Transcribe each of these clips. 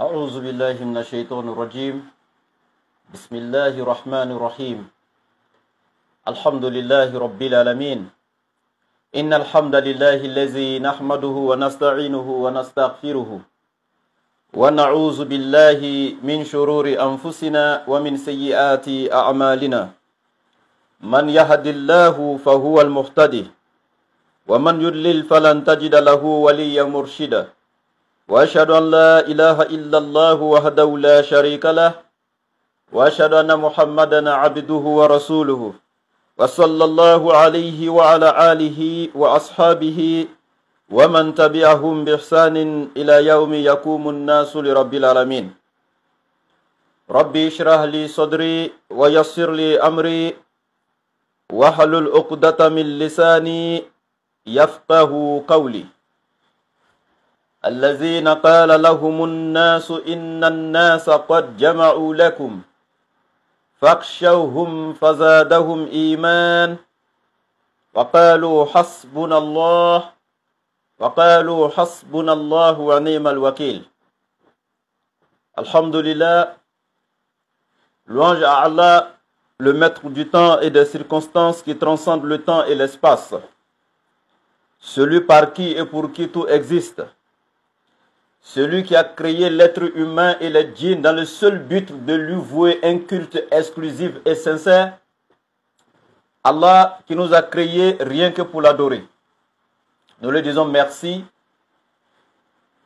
أعوذ بالله من الشيطان الرجيم. بسم الله الرحمن الرحيم. الحمد لله رب العالمين. إن الحمد لله الذي نحمده ونستعينه ونستغفره ونعوذ بالله من شرور أنفسنا ومن سيئات أعمالنا. من يهد الله فهو المهتدي ومن يضلل فلن تجد له وليا مرشدا. وأشهد أن لا إله إلا الله وحده لا شريك له وأشهد أن محمدا عبده ورسوله وصلى الله عليه وعلى آله وأصحابه ومن تبعهم بإحسان إلى يوم يقوم الناس لرب العالمين. ربي اشرح لي صدري ويسر لي أمري واحلل عقدة من لساني يفقه قولي. الذين قال لهم الناس إن الناس قد جمعوا لكم فاخشوهم فزادهم إيمان وقالوا حسبنا الله ونعم الوكيل. Alhamdulillah, louange à Allah, le maître du temps et des circonstances qui transcendent le temps et l'espace, celui par qui et pour qui tout existe. Celui qui a créé l'être humain et les djinns dans le seul but de lui vouer un culte exclusif et sincère. Allah qui nous a créés rien que pour l'adorer. Nous lui disons merci.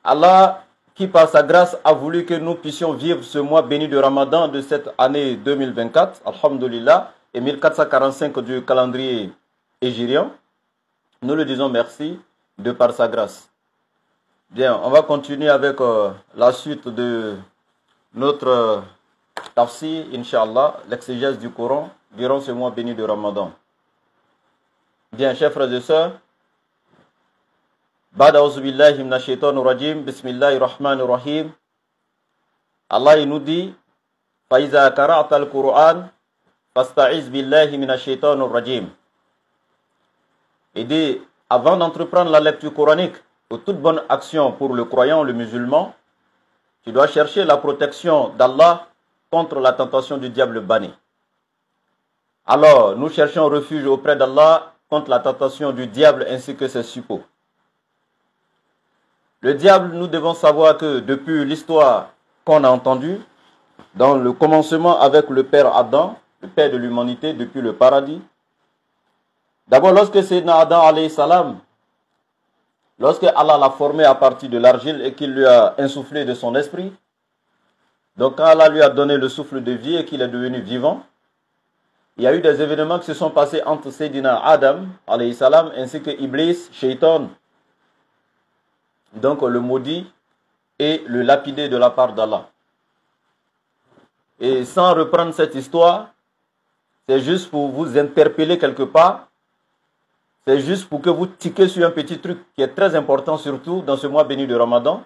Allah qui par sa grâce a voulu que nous puissions vivre ce mois béni de Ramadan de cette année 2024, Alhamdulillah, et 1445 du calendrier hégirien. Nous lui disons merci de par sa grâce. Bien, on va continuer avec la suite de notre tafsir, Inch'Allah, l'exégèse du Coran durant ce mois béni de Ramadan. Bien, chers frères et sœurs, Ba'da a'udhu billahi minash shaitanir rajim, bismillahir rahmanir rahim. Allah il nous dit, fa iza qara'ta al-Qur'an fasta'iz billahi minash shaitanir rajim. Il dit, avant d'entreprendre la lecture coranique, pour toute bonne action pour le croyant, le musulman, tu dois chercher la protection d'Allah contre la tentation du diable banni. Alors, nous cherchons refuge auprès d'Allah contre la tentation du diable ainsi que ses suppôts. Le diable, nous devons savoir que depuis l'histoire qu'on a entendue, dans le commencement avec le père Adam, le père de l'humanité depuis le paradis, d'abord lorsque Sayyidina Adam alayhi salam, lorsque Allah l'a formé à partir de l'argile et qu'il lui a insufflé de son esprit, donc quand Allah lui a donné le souffle de vie et qu'il est devenu vivant, il y a eu des événements qui se sont passés entre Sayyidina Adam, alayhi salam, ainsi que Iblis, Shaitan, donc le maudit et le lapidé de la part d'Allah. Et sans reprendre cette histoire, c'est juste pour vous interpeller quelque part. C'est juste pour que vous tiquiez sur un petit truc qui est très important, surtout dans ce mois béni de Ramadan,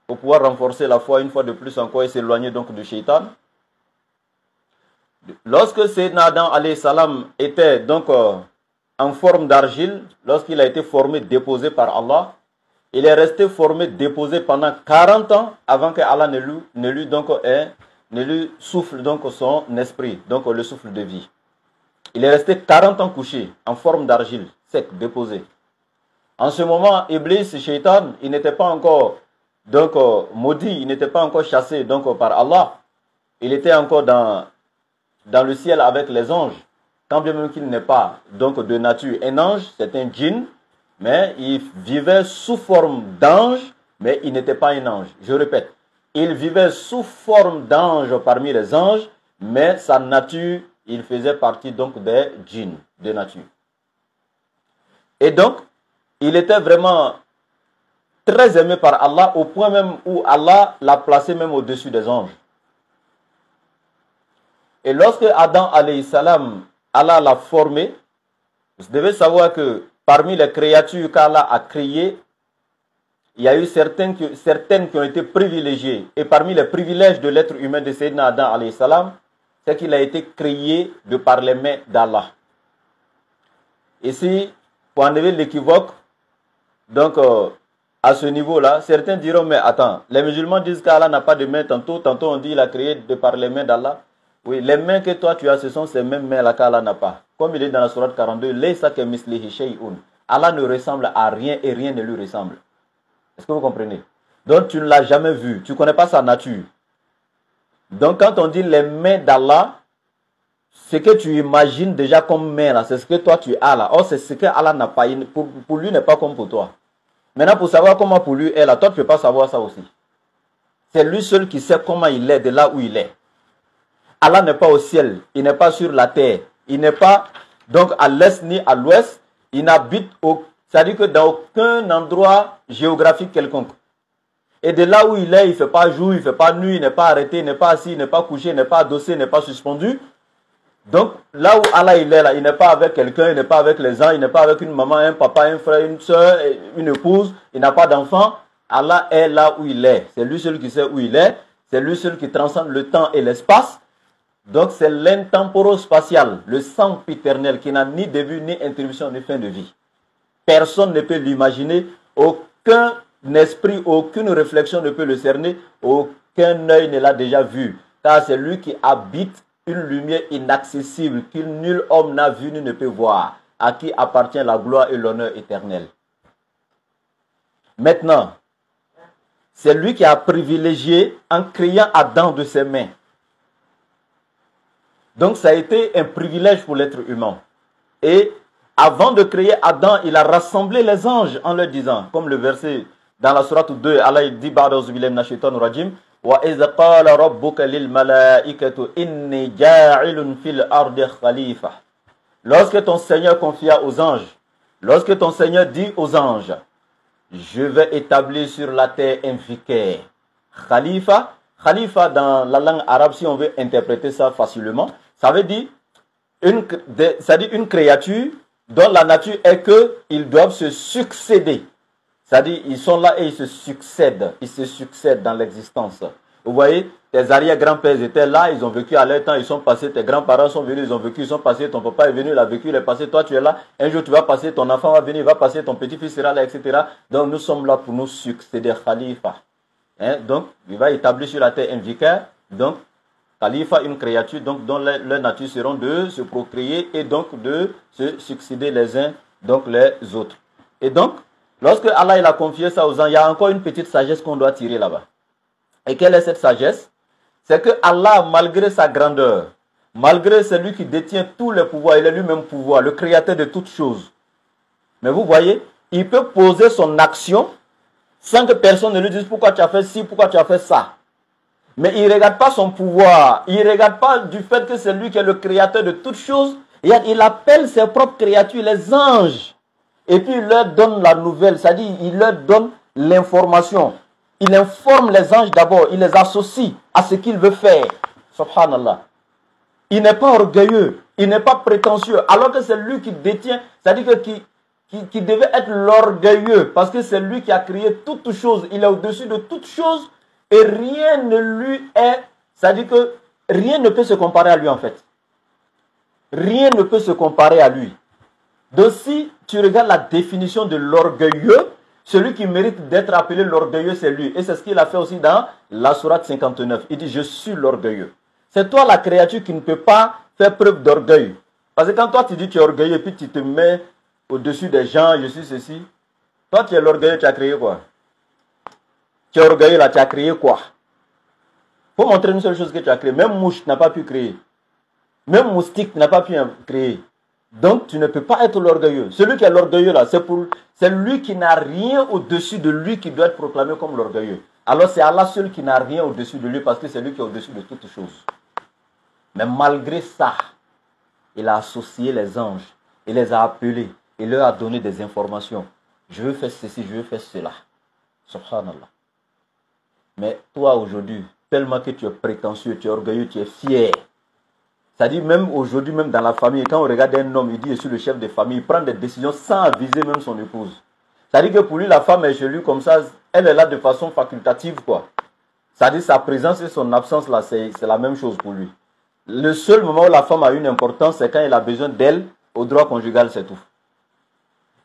pour pouvoir renforcer la foi une fois de plus encore et s'éloigner donc du shaitan. Lorsque Sayyidina Adam alayhi salam était donc en forme d'argile, lorsqu'il a été formé, déposé par Allah, il est resté formé, déposé pendant 40 ans avant que Allah ne lui souffle donc son esprit, donc le souffle de vie. Il est resté 40 ans couché en forme d'argile, sec, déposé. En ce moment, Iblis, Shaitan, il n'était pas encore donc maudit, il n'était pas encore chassé donc par Allah. Il était encore dans le ciel avec les anges. Quand bien même qu'il n'est pas donc de nature un ange, c'est un djinn, mais il vivait sous forme d'ange, mais il n'était pas un ange. Je répète, il vivait sous forme d'ange parmi les anges, mais sa nature, il faisait partie donc des djinns de nature. Et donc, il était vraiment très aimé par Allah, au point même où Allah l'a placé même au-dessus des anges. Et lorsque Adam alayhi salam, Allah l'a formé, vous devez savoir que parmi les créatures qu'Allah a créées, il y a eu certaines qui ont été privilégiées. Et parmi les privilèges de l'être humain de Sayyidina Adam alayhi salam, c'est qu'il a été créé de par les mains d'Allah. Ici, pour enlever l'équivoque, donc à ce niveau-là, certains diront, mais attends, les musulmans disent qu'Allah n'a pas de main tantôt on dit qu'il a créé de par les mains d'Allah. Oui, les mains que toi tu as, ce sont ces mêmes mains-là qu'Allah n'a pas. Comme il est dans la sourate 42, Allah ne ressemble à rien et rien ne lui ressemble. Est-ce que vous comprenez? Donc tu ne l'as jamais vu, tu ne connais pas sa nature. Donc quand on dit les mains d'Allah, ce que tu imagines déjà comme main là, c'est ce que toi tu as là. Or c'est ce que Allah n'a pas, pour lui n'est pas comme pour toi. Maintenant pour savoir comment pour lui est là, toi tu ne peux pas savoir ça aussi. C'est lui seul qui sait comment il est de là où il est. Allah n'est pas au ciel, il n'est pas sur la terre, il n'est pas donc à l'est ni à l'ouest, il n'habite c'est-à-dire que dans aucun endroit géographique quelconque. Et de là où il est, il ne fait pas jour, il ne fait pas nuit, il n'est pas arrêté, il n'est pas assis, il n'est pas couché, il n'est pas adossé, il n'est pas suspendu. Donc là où Allah il est là, il n'est pas avec quelqu'un, il n'est pas avec les gens, il n'est pas avec une maman, un papa, un frère, une soeur, une épouse, il n'a pas d'enfant. Allah est là où il est. C'est lui seul qui sait où il est, c'est lui seul qui transcende le temps et l'espace. Donc c'est l'intemporo-spatial, le sempiternel qui n'a ni début, ni interruption, ni fin de vie. Personne ne peut l'imaginer, aucun esprit, aucune réflexion ne peut le cerner, aucun œil ne l'a déjà vu. Car c'est lui qui habite une lumière inaccessible, que nul homme n'a vu ni ne peut voir, à qui appartient la gloire et l'honneur éternel. Maintenant, c'est lui qui a privilégié en créant Adam de ses mains. Donc ça a été un privilège pour l'être humain. Et avant de créer Adam, il a rassemblé les anges en leur disant, comme le verset dans la sourate 2, Allah dit Ba'da'uzu billahi minash shaitanir rajim, wa iz qala rabbuka lil malaikati inni ja'ilun fil ardi khalifa. Lorsque ton Seigneur confia aux anges, lorsque ton Seigneur dit aux anges, je vais établir sur la terre un vicaire. Khalifa, Khalifa dans la langue arabe, si on veut interpréter ça facilement, ça veut dire une créature dont la nature est qu'ils doivent se succéder. C'est-à-dire ils sont là et ils se succèdent dans l'existence. Vous voyez, tes arrière-grands-pères étaient là, ils ont vécu à leur temps, ils sont passés, tes grands-parents sont venus, ils ont vécu, ils sont passés, ton papa est venu, il a vécu, il est passé, toi tu es là, un jour tu vas passer, ton enfant va venir, il va passer, ton petit-fils sera là, etc. Donc nous sommes là pour nous succéder, Khalifa. Donc il va établir sur la terre un vicaire, donc Khalifa, une créature donc, dont leur nature seront de se procréer et donc de se succéder les uns donc les autres. Et donc, lorsque Allah il a confié ça aux anges, il y a encore une petite sagesse qu'on doit tirer là-bas. Et quelle est cette sagesse? C'est que Allah, malgré sa grandeur, malgré celui qui détient tous les pouvoirs, il est lui-même pouvoir, le créateur de toutes choses. Mais vous voyez, il peut poser son action sans que personne ne lui dise pourquoi tu as fait ci, pourquoi tu as fait ça. Mais il ne regarde pas son pouvoir, il ne regarde pas du fait que c'est lui qui est le créateur de toutes choses. Il appelle ses propres créatures, les anges. Et puis il leur donne la nouvelle, c'est-à-dire il leur donne l'information. Il informe les anges d'abord, il les associe à ce qu'il veut faire. Subhanallah. Il n'est pas orgueilleux, il n'est pas prétentieux, alors que c'est lui qui détient, c'est-à-dire que qui devait être l'orgueilleux, parce que c'est lui qui a créé toutes choses, il est au-dessus de toutes choses, et rien ne lui est, c'est-à-dire que rien ne peut se comparer à lui en fait. Rien ne peut se comparer à lui. Donc si tu regardes la définition de l'orgueilleux, celui qui mérite d'être appelé l'orgueilleux, c'est lui. Et c'est ce qu'il a fait aussi dans la sourate 59. Il dit, je suis l'orgueilleux. C'est toi la créature qui ne peut pas faire preuve d'orgueil. Parce que quand toi tu dis tu es orgueilleux et puis tu te mets au-dessus des gens, je suis ceci. Toi tu es l'orgueilleux, tu as créé quoi? Tu es orgueilleux là, tu as créé quoi? Il faut montrer une seule chose que tu as créé. Même mouche, tu n'as pas pu créer. Même moustique, tu n'as pas pu créer. Donc, tu ne peux pas être l'orgueilleux. Celui qui est l'orgueilleux là, c'est lui qui n'a rien au-dessus de lui qui doit être proclamé comme l'orgueilleux. Alors, c'est Allah seul qui n'a rien au-dessus de lui parce que c'est lui qui est au-dessus de toutes choses. Mais malgré ça, il a associé les anges. Il les a appelés. Il leur a donné des informations. Je veux faire ceci, je veux faire cela. Subhanallah. Mais toi aujourd'hui, tellement que tu es prétentieux, tu es orgueilleux, tu es fier. C'est-à-dire même aujourd'hui, même dans la famille, quand on regarde un homme, il dit je suis le chef de famille, il prend des décisions sans aviser même son épouse. C'est-à-dire que pour lui, la femme est chez lui comme ça, elle est là de façon facultative quoi. C'est-à-dire sa présence et son absence là, c'est la même chose pour lui. Le seul moment où la femme a une importance, c'est quand il a besoin d'elle au droit conjugal, c'est tout.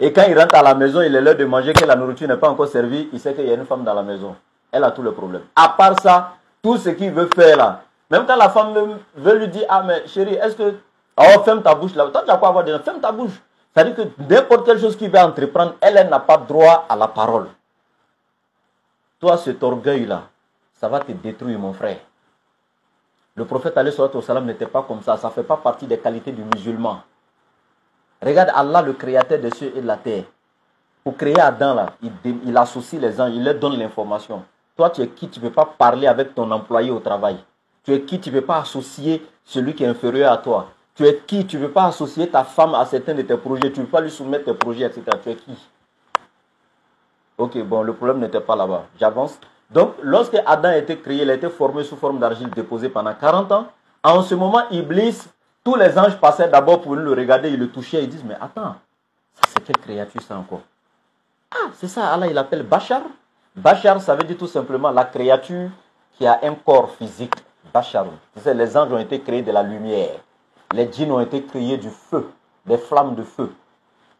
Et quand il rentre à la maison, il est l'heure de manger, que la nourriture n'est pas encore servie, il sait qu'il y a une femme dans la maison. Elle a tous les problèmes. À part ça, tout ce qu'il veut faire là, même quand la femme veut lui dire, ah mais chérie, est-ce que... Oh, ferme ta bouche là. Toi, tu as quoi avoir dedans? Ferme ta bouche. C'est-à-dire que n'importe quelle chose qu'il va entreprendre, elle n'a pas droit à la parole. Toi, cet orgueil-là, ça va te détruire, mon frère. Le prophète alayhi salatu wa salam n'était pas comme ça. Ça ne fait pas partie des qualités du musulman. Regarde Allah, le créateur des cieux et de la terre. Pour créer Adam, là, il associe les anges, il leur donne l'information. Toi, tu es qui? Tu ne peux pas parler avec ton employé au travail. Tu es qui? Tu ne peux pas associer celui qui est inférieur à toi. Tu es qui? Tu ne peux pas associer ta femme à certains de tes projets. Tu ne peux pas lui soumettre tes projets, etc. Tu es qui? Ok, bon, le problème n'était pas là-bas. J'avance. Donc, lorsque Adam a été créé, il a été formé sous forme d'argile déposée pendant 40 ans. En ce moment, Iblis, tous les anges passaient d'abord pour le regarder, ils le touchaient, ils disent, mais attends, ça c'est quelle créature ça encore? Ah, c'est ça, Allah, il appelle Bachar. Bachar, ça veut dire tout simplement la créature qui a un corps physique. Bachar. Tu sais, les anges ont été créés de la lumière. Les djinns ont été créés du feu, des flammes de feu.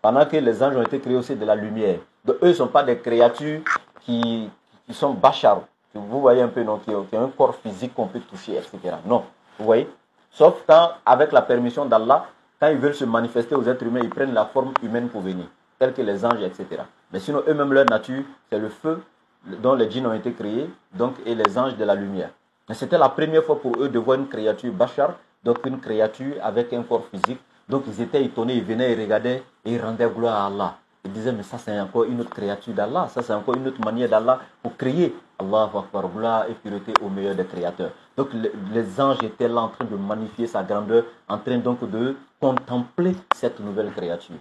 Pendant que les anges ont été créés aussi de la lumière. Donc, eux ne sont pas des créatures qui sont Bachar. Vous voyez un peu, non, qui ont un corps physique qu'on peut toucher, etc. Non, vous voyez? Sauf quand, avec la permission d'Allah, quand ils veulent se manifester aux êtres humains, ils prennent la forme humaine pour venir, tels que les anges, etc. Mais sinon, eux-mêmes, leur nature, c'est le feu dont les djinns ont été créés, donc, et les anges de la lumière. Mais c'était la première fois pour eux de voir une créature Bachar, donc une créature avec un corps physique. Donc, ils étaient étonnés, ils venaient, ils regardaient, et ils rendaient gloire à Allah. Ils disaient, mais ça, c'est encore une autre créature d'Allah, ça, c'est encore une autre manière d'Allah pour créer. Allahu Akbar, gloire et pureté au meilleur des créateurs. Donc les anges étaient là en train de magnifier sa grandeur, en train donc de contempler cette nouvelle créature.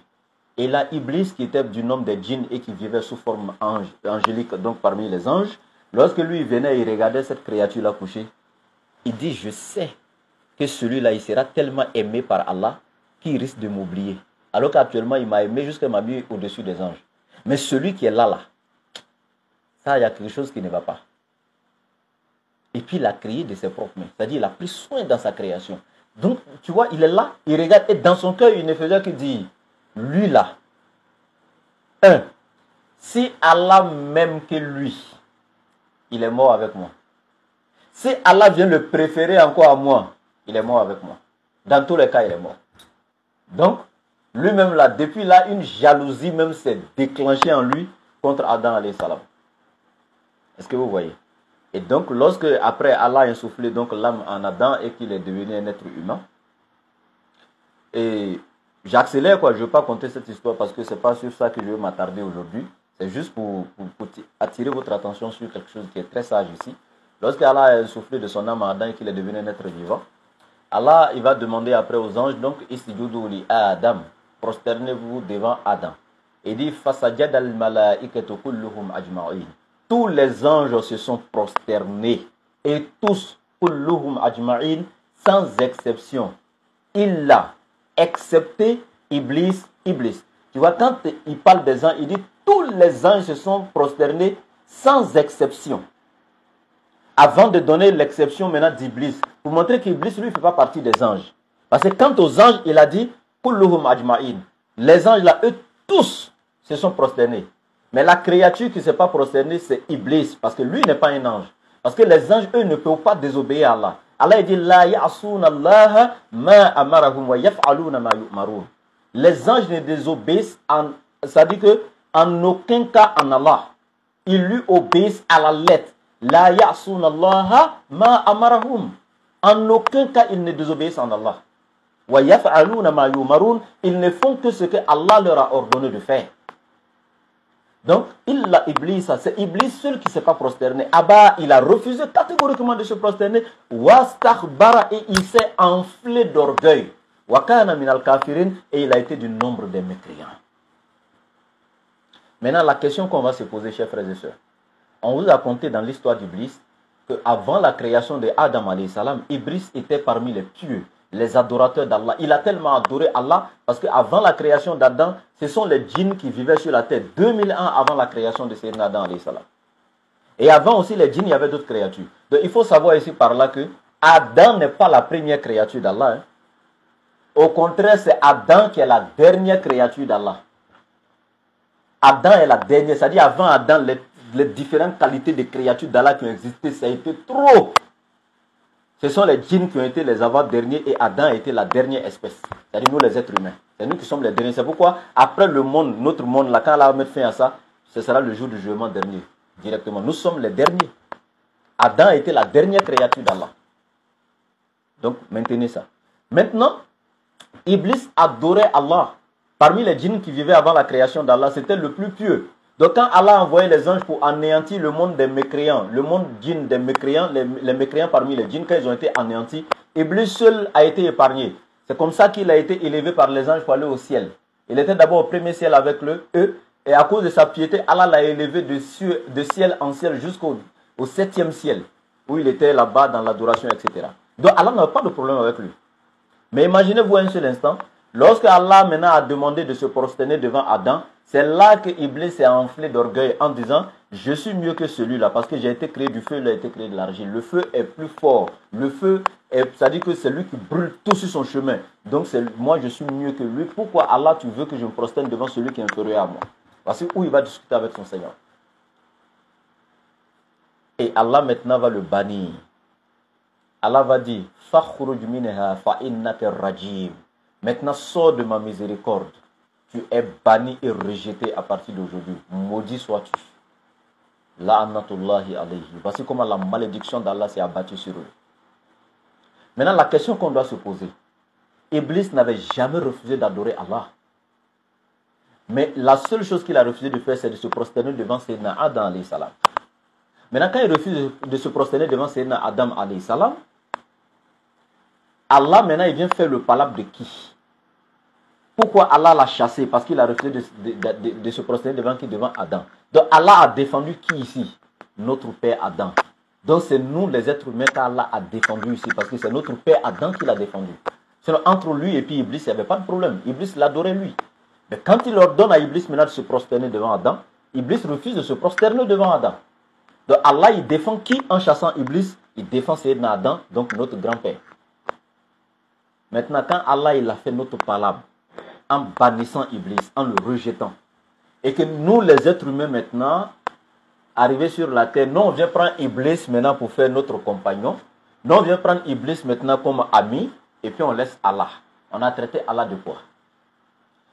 Et là, Iblis, qui était du nom des djinns et qui vivait sous forme angélique, donc parmi les anges, lorsque lui venait et regardait cette créature-là couchée, il dit, je sais que celui-là, il sera tellement aimé par Allah qu'il risque de m'oublier. Alors qu'actuellement, il m'a aimé jusqu'à m'a mis au-dessus des anges. Mais celui qui est là, ça, il y a quelque chose qui ne va pas. Et puis, il a créé de ses propres mains. C'est-à-dire, il a pris soin dans sa création. Donc, tu vois, il est là, il regarde, et dans son cœur, il ne faisait que dire, lui là, si Allah m'aime que lui, il est mort avec moi. Si Allah vient le préférer encore à moi, il est mort avec moi. Dans tous les cas, il est mort. Donc, lui-même là, depuis là, une jalousie même s'est déclenchée en lui contre Adam alayhi salam. Est-ce que vous voyez? Et donc, lorsque, après Allah a insoufflé donc l'âme en Adam et qu'il est devenu un être humain, et j'accélère quoi, je ne veux pas conter cette histoire parce que ce n'est pas sur ça que je veux m'attarder aujourd'hui. C'est juste pour attirer votre attention sur quelque chose qui est très sage ici. Lorsque Allah a insoufflé de son âme en Adam et qu'il est devenu un être vivant, Allah, il va demander après aux anges, donc, Isjudu li Adam, prosternez-vous devant Adam. Il dit, Fasajad al-malaikatu kulluhum ajma'in. Tous les anges se sont prosternés, et tous, kulluhum ajma'in, sans exception. Illa, excepté Iblis. Tu vois, quand il parle des anges, il dit, tous les anges se sont prosternés sans exception. Avant de donner l'exception maintenant d'Iblis, pour montrer qu'Iblis, lui, ne fait pas partie des anges. Parce que quant aux anges, il a dit, kulluhum ajma'in. Les anges là, eux tous se sont prosternés. Mais la créature qui ne s'est pas prosternée, c'est Iblis, parce que lui n'est pas un ange. Parce que les anges, eux, ne peuvent pas désobéir à Allah. Allah dit, la ya'asuna Allah ma amarahum wa yaf'aluna ma yu'marun. Les anges ne désobéissent, ça dit que en aucun cas en Allah. Ils lui obéissent à la lettre. La ya'asuna Allah ma amarahum. En aucun cas, ils ne désobéissent en Allah. Wa yaf'aluna ma yu'marun. Ils ne font que ce que Allah leur a ordonné de faire. Donc, illa Iblis, c'est Iblis seul qui ne s'est pas prosterné. Abba, il a refusé catégoriquement de se prosterner. Wastakhbara, et il s'est enflé d'orgueil. Wakana minal kafirin, et il a été du nombre des mécréants. Maintenant, la question qu'on va se poser, chers frères et sœurs. On vous a conté dans l'histoire d'Iblis qu'avant la création de Adam alayhi salam, Iblis était parmi les pieux, les adorateurs d'Allah. Il a tellement adoré Allah parce qu'avant la création d'Adam, ce sont les djinns qui vivaient sur la terre 2000 ans avant la création de Sayyidina Adam alayhi salam. Et avant aussi les djinns, il y avait d'autres créatures. Donc il faut savoir ici par là que Adam n'est pas la première créature d'Allah. Hein. Au contraire, c'est Adam qui est la dernière créature d'Allah. Adam est la dernière. C'est-à-dire avant Adam, les différentes qualités de créatures d'Allah qui ont existé, ça a été trop. Ce sont les djinns qui ont été les avant-derniers et Adam a été la dernière espèce. C'est-à-dire nous les êtres humains. C'est nous qui sommes les derniers. C'est pourquoi après le monde, notre monde, là, quand Allah va mettre fin à ça, ce sera le jour du jugement dernier. Directement. Nous sommes les derniers. Adam a été la dernière créature d'Allah. Donc maintenez ça. Maintenant, Iblis adorait Allah. Parmi les djinns qui vivaient avant la création d'Allah, c'était le plus pieux. Donc quand Allah a envoyé les anges pour anéantir le monde des mécréants, le monde djinn des mécréants, les mécréants parmi les djinns, quand ils ont été anéantis, Iblis seul a été épargné. C'est comme ça qu'il a été élevé par les anges pour aller au ciel. Il était d'abord au premier ciel avec eux, et à cause de sa piété, Allah l'a élevé de ciel en ciel jusqu'au 7e ciel, où il était là-bas dans l'adoration, etc. Donc Allah n'a pas de problème avec lui. Mais imaginez-vous un seul instant, lorsque Allah maintenant a demandé de se prosterner devant Adam, c'est là que Iblis s'est enflé d'orgueil en disant « Je suis mieux que celui-là parce que j'ai été créé du feu, il a été créé de l'argile. Le feu est plus fort. Le feu, c'est-à-dire que c'est lui qui brûle tout sur son chemin. Donc moi, je suis mieux que lui. Pourquoi Allah, tu veux que je me prosterne devant celui qui est inférieur à moi ?» Parce que où il va discuter avec son Seigneur. Et Allah maintenant va le bannir. Allah va dire « Fakhruj minha fa innaka rajim » Maintenant, sors de ma miséricorde. Tu es banni et rejeté à partir d'aujourd'hui. Maudit sois-tu. La'anatullahi alayhi. Voici comment la malédiction d'Allah s'est abattue sur eux. Maintenant, la question qu'on doit se poser. Iblis n'avait jamais refusé d'adorer Allah. Mais la seule chose qu'il a refusé de faire, c'est de se prosterner devant Sayyidina Adam alayhi salam. Maintenant, quand il refuse de se prosterner devant Sayyidina Adam alayhi salam, Allah maintenant il vient faire le palabre de qui? Pourquoi Allah l'a chassé? Parce qu'il a refusé de se prosterner devant qui? Devant Adam. Donc Allah a défendu qui ici? Notre père Adam. Donc c'est nous les êtres humains qu'Allah a défendu ici. Parce que c'est notre père Adam qui l'a défendu. Sinon entre lui et puis Iblis, il n'y avait pas de problème. Iblis l'adorait lui. Mais quand il ordonne à Iblis maintenant de se prosterner devant Adam, Iblis refuse de se prosterner devant Adam. Donc Allah il défend qui en chassant Iblis? Il défend Sayyidina Adam, donc notre grand-père. Maintenant, quand Allah il a fait notre palabre, en bannissant Iblis, en le rejetant, et que nous, les êtres humains maintenant, arrivés sur la terre, nous, on vient prendre Iblis maintenant pour faire notre compagnon, nous, on vient prendre Iblis maintenant comme ami, et puis on laisse Allah. On a traité Allah de quoi?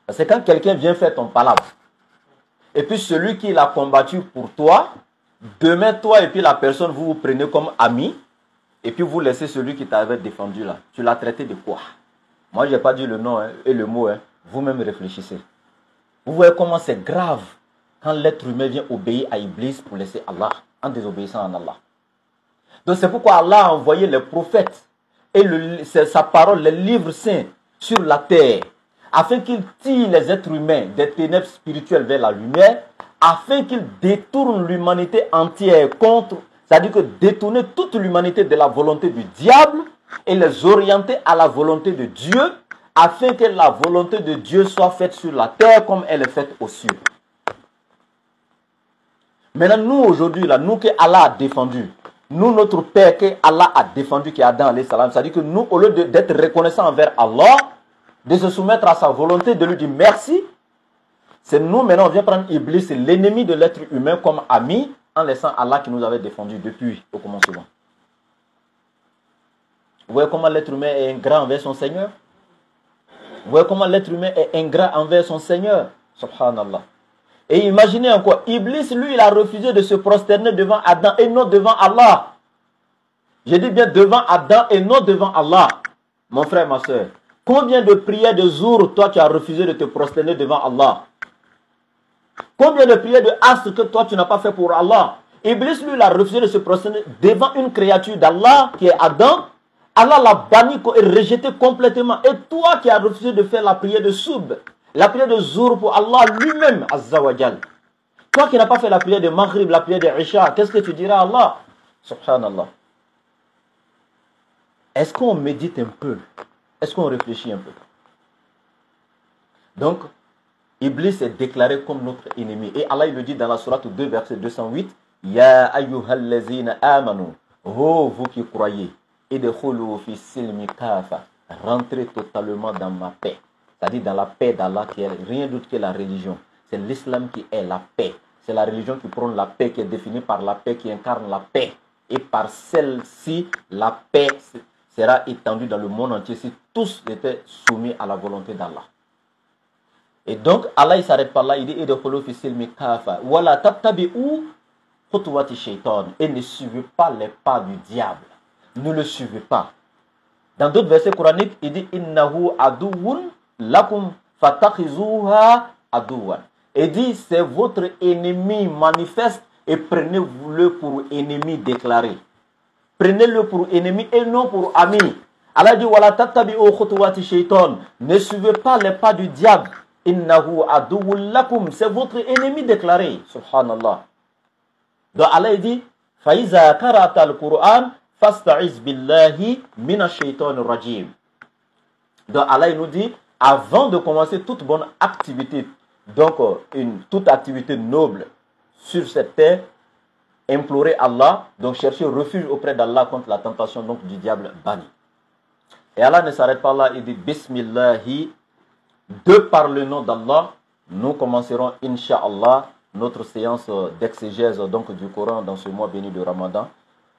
Parce que quand quelqu'un vient faire ton palabre, et puis celui qui l'a combattu pour toi, demain, toi et puis la personne, vous vous prenez comme ami, et puis vous laissez celui qui t'avait défendu là. Tu l'as traité de quoi? Moi, je n'ai pas dit le nom et le mot. Vous-même réfléchissez. Vous voyez comment c'est grave quand l'être humain vient obéir à Iblis pour laisser Allah, en désobéissant à Allah. Donc c'est pourquoi Allah a envoyé les prophètes et sa parole, les livres saints sur la terre, afin qu'ils tirent les êtres humains des ténèbres spirituelles vers la lumière, afin qu'ils détournent l'humanité entière contre... C'est-à-dire que détourner toute l'humanité de la volonté du diable et les orienter à la volonté de Dieu, afin que la volonté de Dieu soit faite sur la terre comme elle est faite aux cieux. Maintenant, nous aujourd'hui, là, nous que Allah a défendu, nous, notre Père que Allah a défendu, qui est Adam alayhi salam, c'est-à-dire que nous, au lieu d'être reconnaissants envers Allah, de se soumettre à sa volonté, de lui dire merci, c'est nous maintenant, on vient prendre Iblis, l'ennemi de l'être humain, comme ami, en laissant Allah qui nous avait défendu depuis au commencement. Vous voyez comment l'être humain est ingrat envers son Seigneur? Vous voyez comment l'être humain est ingrat envers son Seigneur? Subhanallah. Et imaginez encore, Iblis, lui, il a refusé de se prosterner devant Adam et non devant Allah. Je dis bien devant Adam et non devant Allah. Mon frère, ma soeur, combien de prières de jour, toi, tu as refusé de te prosterner devant Allah? Combien de prières de astres que toi, tu n'as pas fait pour Allah? Iblis, lui, il a refusé de se prosterner devant une créature d'Allah, qui est Adam. Allah l'a banni et rejeté complètement. Et toi qui as refusé de faire la prière de Soub, la prière de Zour pour Allah lui-même, Azza wa Jal. Toi qui n'as pas fait la prière de Maghrib, la prière de Isha, qu'est-ce que tu diras à Allah? Subhanallah. Est-ce qu'on médite un peu? Est-ce qu'on réfléchit un peu? Donc, Iblis est déclaré comme notre ennemi. Et Allah il le dit dans la sourate 2, verset 208. Ya ayyuhallazina amanu. Oh, vous qui croyez. Idkhulu fi silmi kafa. Rentrez totalement dans ma paix. C'est-à-dire dans la paix d'Allah qui est rien d'autre que la religion. C'est l'islam qui est la paix. C'est la religion qui prône la paix, qui est définie par la paix, qui incarne la paix. Et par celle-ci, la paix sera étendue dans le monde entier si tous étaient soumis à la volonté d'Allah. Et donc, Allah, il s'arrête par là, il dit « Idkhulu fi silmi kafa, wala tattabi'u khutuwati shaitan » et ne suivez pas les pas du diable. Ne le suivez pas. Dans d'autres versets coraniques, il dit « Innahu aduwun lakum fatakhizuha aduwan » et dit « C'est votre ennemi manifeste et prenez-le pour ennemi déclaré. » Prenez-le pour ennemi et non pour ami. Allah dit « Wala tattabi'u khutuwati shaitan » ne suivez pas les pas du diable. Innahu aduwwun lakum, c'est votre ennemi déclaré. Subhanallah. Donc Allah dit Faiza qara'ta al-Qur'an fasta'iz billahi minash shaitanir rajim. Donc Allah nous dit avant de commencer toute bonne activité, donc toute activité noble sur cette terre, implorer Allah, donc chercher refuge auprès d'Allah contre la tentation donc du diable banni. Et Allah ne s'arrête pas là, il dit Bismillahi. De par le nom d'Allah, nous commencerons, Inch'Allah, notre séance d'exégèse donc du Coran dans ce mois béni de Ramadan.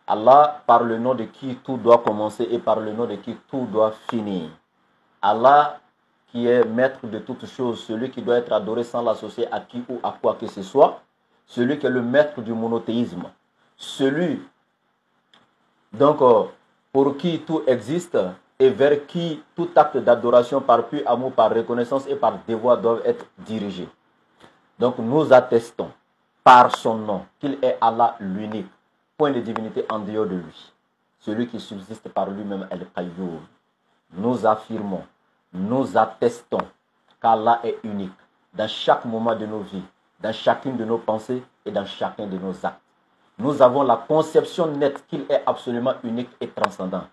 Allah, par le nom de qui tout doit commencer et par le nom de qui tout doit finir. Allah, qui est maître de toutes choses, celui qui doit être adoré sans l'associer à qui ou à quoi que ce soit, celui qui est le maître du monothéisme, celui donc pour qui tout existe, et vers qui tout acte d'adoration par pur amour, par reconnaissance et par devoir doivent être dirigés. Donc nous attestons par son nom qu'il est Allah l'unique, point de divinité en dehors de lui, celui qui subsiste par lui-même Al-Qayyum. Nous affirmons, nous attestons qu'Allah est unique dans chaque moment de nos vies, dans chacune de nos pensées et dans chacun de nos actes. Nous avons la conception nette qu'il est absolument unique et transcendant.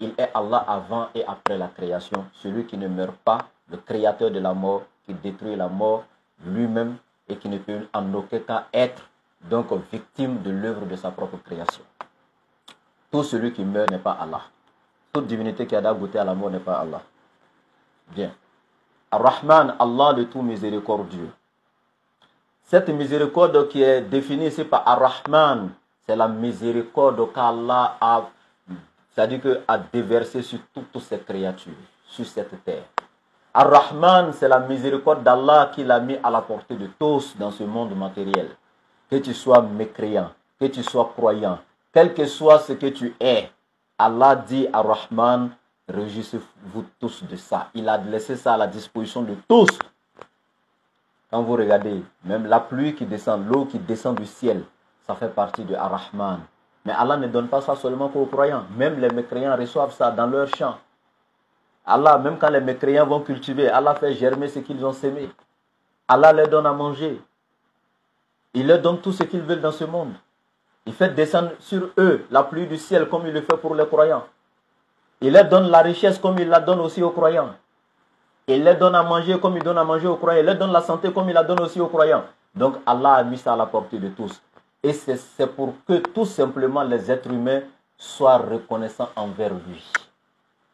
Il est Allah avant et après la création, celui qui ne meurt pas, le créateur de la mort, qui détruit la mort lui-même et qui ne peut en aucun cas être donc victime de l'œuvre de sa propre création. Tout celui qui meurt n'est pas Allah. Toute divinité qui a goûté à la mort n'est pas Allah. Bien. Ar-Rahman, Allah le tout miséricordieux. Cette miséricorde qui est définie ici par Ar-Rahman, c'est la miséricorde qu'Allah a, c'est-à-dire a déversé sur toutes ses créatures, sur cette terre. Ar-Rahman, c'est la miséricorde d'Allah qu'il a mis à la portée de tous dans ce monde matériel. Que tu sois mécréant, que tu sois croyant, quel que soit ce que tu es, Allah dit Ar-Rahman, réjouissez-vous tous de ça. Il a laissé ça à la disposition de tous. Quand vous regardez, même la pluie qui descend, l'eau qui descend du ciel, ça fait partie de Ar-Rahman. Mais Allah ne donne pas ça seulement qu'aux croyants. Même les mécréants reçoivent ça dans leur champ. Allah, même quand les mécréants vont cultiver, Allah fait germer ce qu'ils ont semé. Allah leur donne à manger. Il leur donne tout ce qu'ils veulent dans ce monde. Il fait descendre sur eux la pluie du ciel comme il le fait pour les croyants. Il leur donne la richesse comme il la donne aussi aux croyants. Il leur donne à manger comme il donne à manger aux croyants. Il leur donne la santé comme il la donne aussi aux croyants. Donc Allah a mis ça à la portée de tous. Et c'est pour que tout simplement les êtres humains soient reconnaissants envers lui.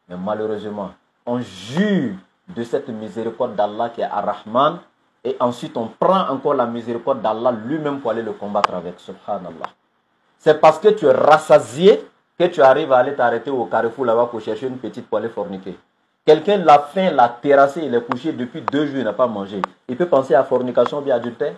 Mais malheureusement, on jure de cette miséricorde d'Allah qui est Ar-Rahman. Et ensuite on prend encore la miséricorde d'Allah lui-même pour aller le combattre avec. Subhanallah. C'est parce que tu es rassasié que tu arrives à aller t'arrêter au carrefour là-bas pour chercher une petite pour aller forniquer. Quelqu'un l'a faim, l'a terrassé, il est couché depuis 2 jours, il n'a pas mangé. Il peut penser à fornication ou bien adultère.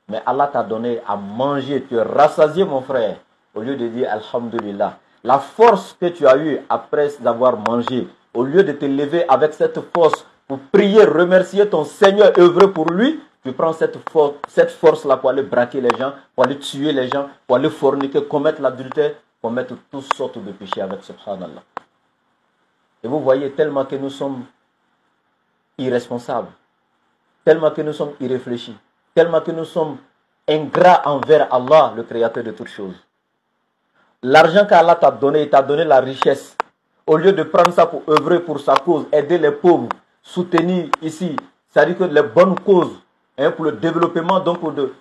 Mais Allah t'a donné à manger, tu es rassasié mon frère. Au lieu de dire Alhamdulillah. La force que tu as eue après avoir mangé, au lieu de te lever avec cette force pour prier, remercier ton Seigneur, œuvrer pour lui, tu prends cette force-là pour aller braquer les gens, pour aller tuer les gens, pour aller forniquer, commettre l'adultère, commettre toutes sortes de péchés avec Subhanallah. Et vous voyez, tellement que nous sommes irresponsables, tellement que nous sommes irréfléchis, tellement que nous sommes ingrats envers Allah, le créateur de toutes choses. L'argent qu'Allah t'a donné, il t'a donné la richesse. Au lieu de prendre ça pour œuvrer pour sa cause, aider les pauvres, soutenir ici, c'est-à-dire que les bonnes causes, pour le développement donc de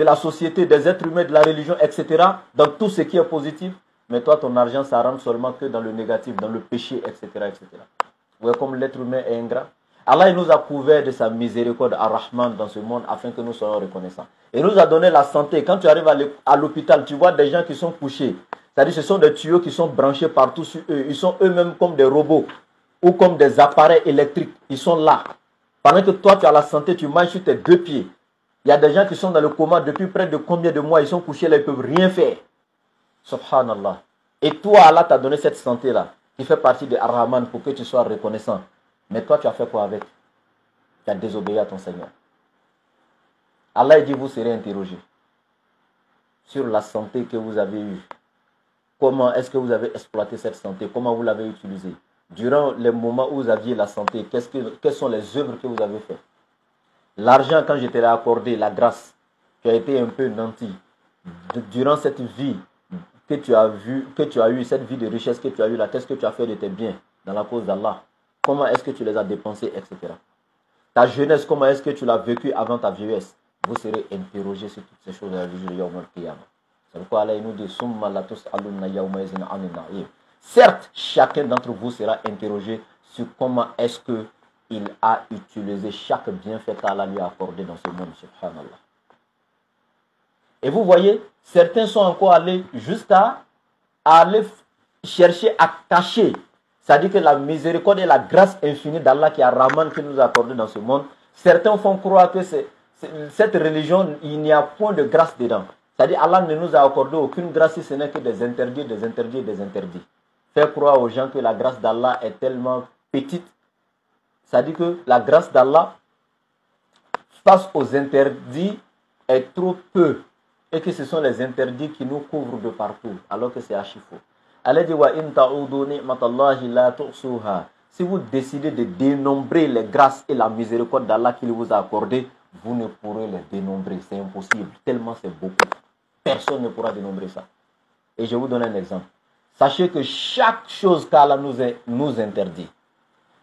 la société, des êtres humains, de la religion, etc., dans tout ce qui est positif. Mais toi, ton argent, ça rentre seulement que dans le négatif, dans le péché, etc., etc. Vous voyez comme l'être humain est ingrat. Allah il nous a couvert de sa miséricorde ar-Rahman dans ce monde afin que nous soyons reconnaissants. Il nous a donné la santé. Quand tu arrives à l'hôpital, tu vois des gens qui sont couchés. C'est-à-dire ce sont des tuyaux qui sont branchés partout sur eux. Ils sont eux-mêmes comme des robots ou comme des appareils électriques. Ils sont là. Pendant que toi, tu as la santé, tu marches sur tes deux pieds. Il y a des gens qui sont dans le coma depuis près de combien de mois. Ils sont couchés là, ils ne peuvent rien faire. Subhanallah. Et toi, Allah t'a donné cette santé-là, qui fait partie de Ar-Rahman pour que tu sois reconnaissant. Mais toi, tu as fait quoi avec? Tu as désobéi à ton Seigneur. Allah dit, vous serez interrogé sur la santé que vous avez eue. Comment est-ce que vous avez exploité cette santé? Comment vous l'avez utilisée? Durant les moments où vous aviez la santé, quelles sont les œuvres que vous avez faites? L'argent, quand je t'ai accordé, la grâce, tu as été un peu nanti. Durant cette vie que tu as eu, cette vie de richesse que tu as eue là, qu'est-ce que tu as fait de tes biens dans la cause d'Allah? Comment est-ce que tu les as dépensés, etc. Ta jeunesse, comment est-ce que tu l'as vécue avant ta vieillesse? Vous serez interrogé sur toutes ces choses à la jour de Yawm al-Qiyamah. C'est pourquoi Allah nous dit Summa la tus'alunna yawma izin 'anil na'im. Certes, chacun d'entre vous sera interrogé sur comment est-ce qu'il a utilisé chaque bienfait qu'Allah lui a accordé dans ce monde, subhanallah. Et vous voyez, certains sont encore allés jusqu'à aller chercher à cacher. C'est-à-dire que la miséricorde et la grâce infinie d'Allah qui a Rahman qui nous a accordé dans ce monde, certains font croire que cette religion, il n'y a point de grâce dedans. C'est-à-dire Allah ne nous a accordé aucune grâce si ce n'est que des interdits, des interdits, des interdits. Faire croire aux gens que la grâce d'Allah est tellement petite. C'est-à-dire que la grâce d'Allah face aux interdits est trop peu. Et que ce sont les interdits qui nous couvrent de partout. Alors que c'est archi faux. Allah dit wa in ta'udu ni'matallahi la tuhsuha. Si vous décidez de dénombrer les grâces et la miséricorde d'Allah qu'il vous a accordé, vous ne pourrez les dénombrer. C'est impossible. Tellement c'est beaucoup. Personne ne pourra dénombrer ça. Et je vous donne un exemple. Sachez que chaque chose qu'Allah nous interdit,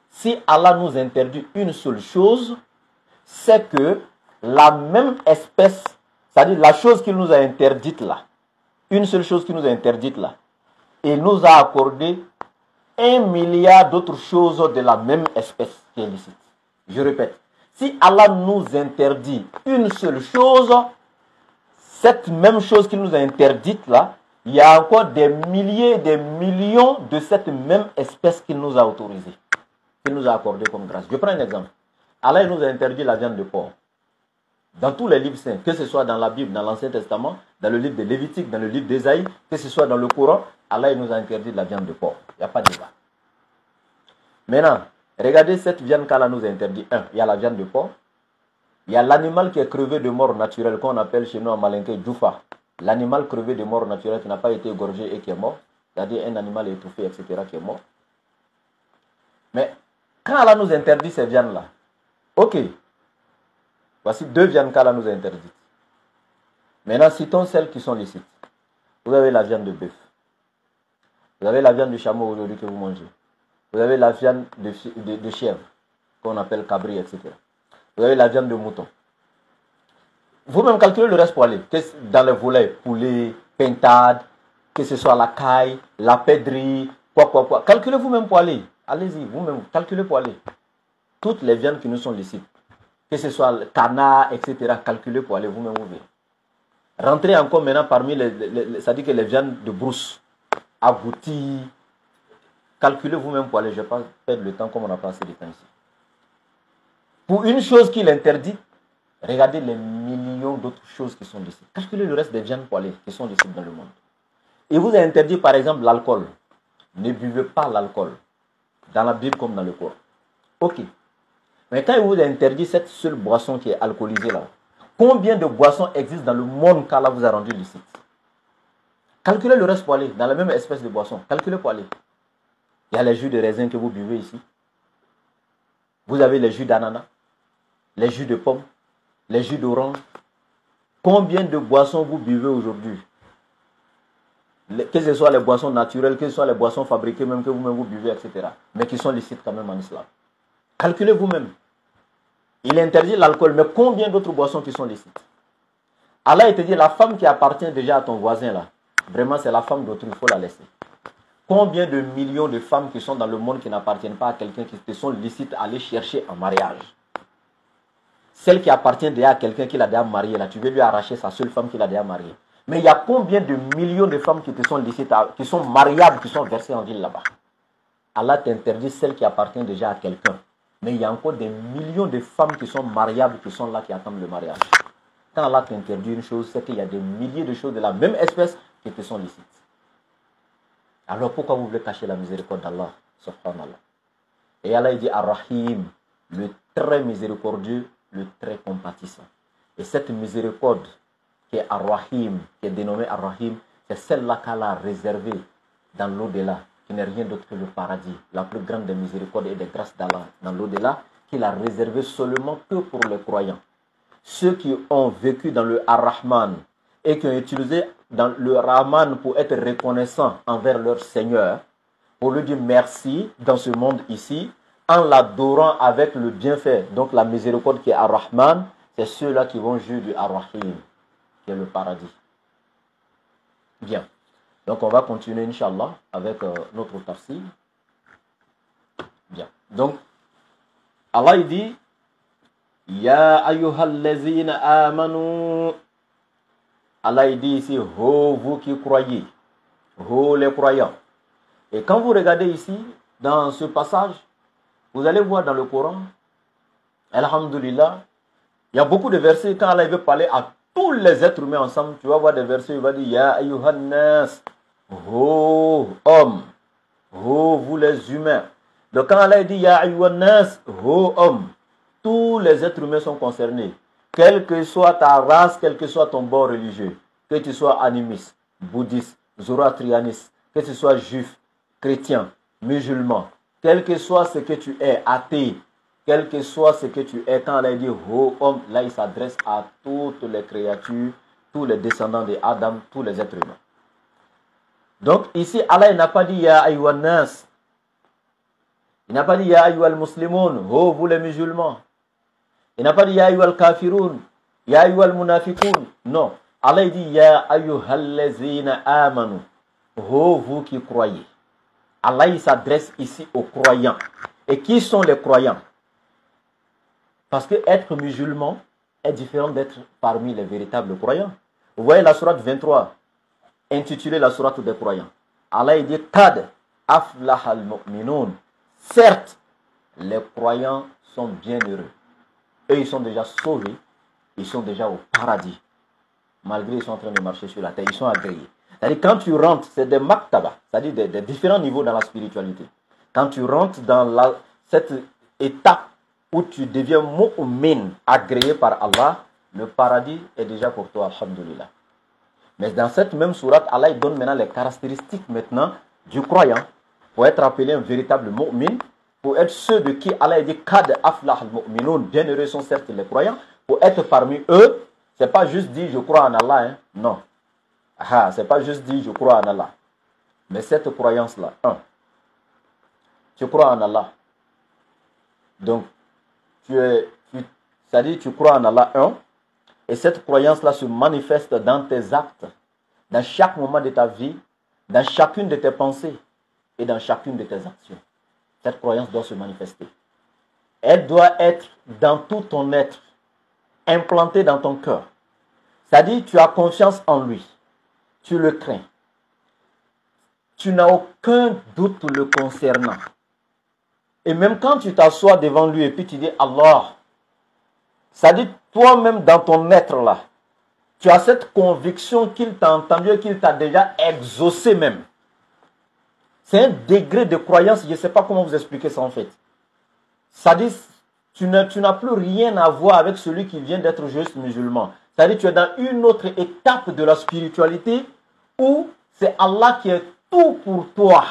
si Allah nous interdit une seule chose, c'est que la même espèce, c'est-à-dire la chose qu'il nous a interdite là, une seule chose qu'il nous a interdite là, il nous a accordé 1 milliard d'autres choses de la même espèce qui est licite. Je répète, si Allah nous interdit une seule chose, cette même chose qu'il nous a interdite là, il y a encore des milliers, des millions de cette même espèce qu'il nous a autorisée, qu'il nous a accordé comme grâce. Je prends un exemple. Allah nous a interdit la viande de porc. Dans tous les livres saints, que ce soit dans la Bible, dans l'Ancien Testament, dans le livre de Lévitique, dans le livre d'Ésaïe, que ce soit dans le Coran, Allah nous a interdit la viande de porc. Il n'y a pas de débat. Maintenant, regardez cette viande qu'Allah nous a interdit. Il y a la viande de porc. Il y a l'animal qui est crevé de mort naturelle, qu'on appelle chez nous en malinké Djoufa. L'animal crevé de mort naturelle qui n'a pas été égorgé et qui est mort. C'est-à-dire un animal étouffé, etc. qui est mort. Mais quand Allah nous interdit ces viandes-là, ok, voici 2 viandes qu'Allah nous a interdites. Maintenant, citons celles qui sont licites. Vous avez la viande de bœuf. Vous avez la viande de chameau aujourd'hui que vous mangez. Vous avez la viande de chèvre, qu'on appelle cabri, etc. Vous avez la viande de mouton. Vous-même calculez le reste pour aller. Dans les volets, poulet, pintade, que ce soit la caille, la pèderie, quoi. Calculez vous-même pour aller. Allez-y, vous-même, calculez pour aller. Toutes les viandes qui nous sont licites. Que ce soit le canard, etc. Calculez pour aller vous-même vous verrez. Rentrez encore maintenant parmi c'est-à-dire que les viandes de brousse, agouti. Calculez vous-même pour aller. Je ne vais pas perdre le temps comme on a passé le temps ici. Pour une chose qu'il interdit, regardez les millions d'autres choses qui sont licites. Calculez le reste des viandes pour aller, qui sont licites dans le monde. Il vous a interdit par exemple l'alcool. Ne buvez pas l'alcool. Dans la Bible comme dans le Coran. Ok. Mais quand il vous a interdit cette seule boisson qui est alcoolisée là, combien de boissons existent dans le monde qu'Allah vous a rendu licite? Calculez le reste pour aller, dans la même espèce de boisson. Calculez pour aller. Il y a les jus de raisin que vous buvez ici. Vous avez les jus d'ananas, les jus de pomme, les jus d'orange. Combien de boissons vous buvez aujourd'hui? Que ce soit les boissons naturelles, que ce soit les boissons fabriquées, même que vous-même vous buvez, etc. Mais qui sont licites quand même en islam. Calculez vous-même. Il interdit l'alcool, mais combien d'autres boissons qui sont licites? Allah, il te dit, la femme qui appartient déjà à ton voisin là, vraiment c'est la femme d'autrui, il faut la laisser. Combien de millions de femmes qui sont dans le monde qui n'appartiennent pas à quelqu'un, qui te sont licites à aller chercher en mariage? Celle qui appartient déjà à quelqu'un qui l'a déjà mariée, là, tu veux lui arracher sa seule femme qu'il a déjà mariée. Mais il y a combien de millions de femmes qui te sont licites, qui sont mariables, qui sont versées en ville là-bas? Allah t'interdit celle qui appartient déjà à quelqu'un. Mais il y a encore des millions de femmes qui sont mariables, qui sont là, qui attendent le mariage. Quand Allah t'interdit une chose, c'est qu'il y a des milliers de choses de la même espèce qui te sont licites. Alors pourquoi vous voulez cacher la miséricorde d'Allah? Subhanallah. Et Allah dit Ar-Rahim, le très miséricordieux, le très compatissant. Et cette miséricorde qui est Ar-Rahim, qui est dénommée Ar-Rahim, c'est celle-là qu'Allah a réservée dans l'au-delà, qui n'est rien d'autre que le paradis, la plus grande des miséricordes et des grâces d'Allah dans l'au-delà, qu'il a réservé seulement que pour les croyants. Ceux qui ont vécu dans le Ar-Rahman et qui ont utilisé dans le Rahman pour être reconnaissants envers leur Seigneur, pour lui dire merci dans ce monde ici, en l'adorant avec le bienfait, donc la miséricorde qui est Ar-Rahman, c'est ceux-là qui vont jouir du Ar-Rahim, qui est le paradis. Bien. Donc on va continuer, Inch'Allah, avec notre tafsir. Bien. Donc, Allah il dit, Ya ayyuhallazina amanu. Allah il dit ici, oh vous qui croyez, oh les croyants. Et quand vous regardez ici, dans ce passage, vous allez voir dans le Coran, Alhamdulillah, il y a beaucoup de versets, quand Allah veut parler à tous les êtres humains ensemble, tu vas voir des versets, il va dire, Ya ayyuhannas, oh hommes, oh vous les humains. Donc quand Allah dit, Ya ayyuhannas, oh hommes, tous les êtres humains sont concernés. Quelle que soit ta race, quel que soit ton bord religieux, que tu sois animiste, bouddhiste, zoroastrianiste, que tu sois juif, chrétien, musulman, quel que soit ce que tu es, athée, quel que soit ce que tu es, quand Allah dit oh homme, là il s'adresse à toutes les créatures, tous les descendants d'Adam, tous les êtres humains. Donc ici, Allah n'a pas dit ya ayyuhan nas. Il n'a pas dit ya ayyuhal muslimun, oh vous les musulmans. Il n'a pas dit ya ayyuhal kafirun, ya ayyuhal munafiqun. Non. Allah dit ya ayyuhallazina amanu. Oh vous qui croyez. Allah il s'adresse ici aux croyants. Et qui sont les croyants? Parce que être musulman est différent d'être parmi les véritables croyants. Vous voyez la sourate 23, intitulée la sourate des croyants. Allah il dit Qad aflahal mu'minun. Certes, les croyants sont bien heureux. Eux, ils sont déjà sauvés. Ils sont déjà au paradis. Malgré qu'ils sont en train de marcher sur la terre, ils sont agréés. C'est-à-dire, quand tu rentres, c'est des maktaba, c'est-à-dire des différents niveaux dans la spiritualité. Quand tu rentres dans cette étape où tu deviens mu'min, agréé par Allah, le paradis est déjà pour toi, alhamdulillah. Mais dans cette même sourate, Allah il donne maintenant les caractéristiques maintenant du croyant. Pour être appelé un véritable mu'min, pour être ceux de qui Allah dit Kad aflah al-mu'minun, bienheureux sont certes les croyants, pour être parmi eux, c'est pas juste dire je crois en Allah, hein? Non. C'est pas juste dire je crois en Allah. Mais cette croyance-là, tu crois en Allah. Donc, c'est-à-dire tu crois en Allah, et cette croyance-là se manifeste dans tes actes, dans chaque moment de ta vie, dans chacune de tes pensées et dans chacune de tes actions. Cette croyance doit se manifester. Elle doit être dans tout ton être, implantée dans ton cœur. C'est-à-dire, tu as confiance en lui. Tu le crains. Tu n'as aucun doute le concernant. Et même quand tu t'assois devant lui et puis tu dis Allah, c'est-à-dire toi-même dans ton être là, tu as cette conviction qu'il t'a entendu et qu'il t'a déjà exaucé même. C'est un degré de croyance, je ne sais pas comment vous expliquer ça en fait. C'est-à-dire, tu n'as plus rien à voir avec celui qui vient d'être juste musulman. C'est-à-dire, tu es dans une autre étape de la spiritualité où c'est Allah qui est tout pour toi.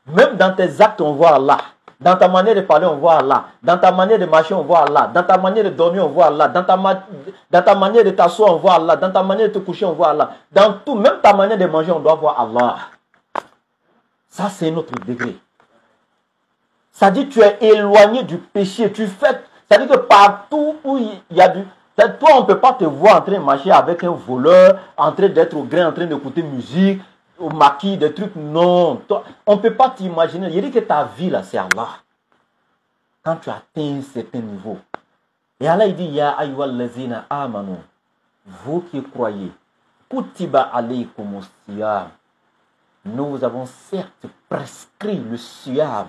Même dans tes actes, on voit Allah. Dans ta manière de parler, on voit Allah. Dans ta manière de marcher, on voit Allah. Dans ta manière de dormir, on voit Allah. Dans ta manière de t'asseoir, on voit Allah. Dans ta manière de te coucher, on voit Allah. Dans tout, même ta manière de manger, on doit voir Allah. Ça, c'est notre degré. Ça dit que tu es éloigné du péché. C'est-à-dire que partout où il y a du... Toi, on ne peut pas te voir en train de marcher avec un voleur, en train d'être au gré, en train d'écouter musique, au maquis, des trucs. Non, toi, on ne peut pas t'imaginer. Il dit que ta vie là, c'est Allah. Quand tu atteins un certain niveau. Et Allah il dit, Ya ayyuhal lazina amanu, vous qui croyez, kutiba alaykumus siyam. Nous vous avons certes prescrit le siyam,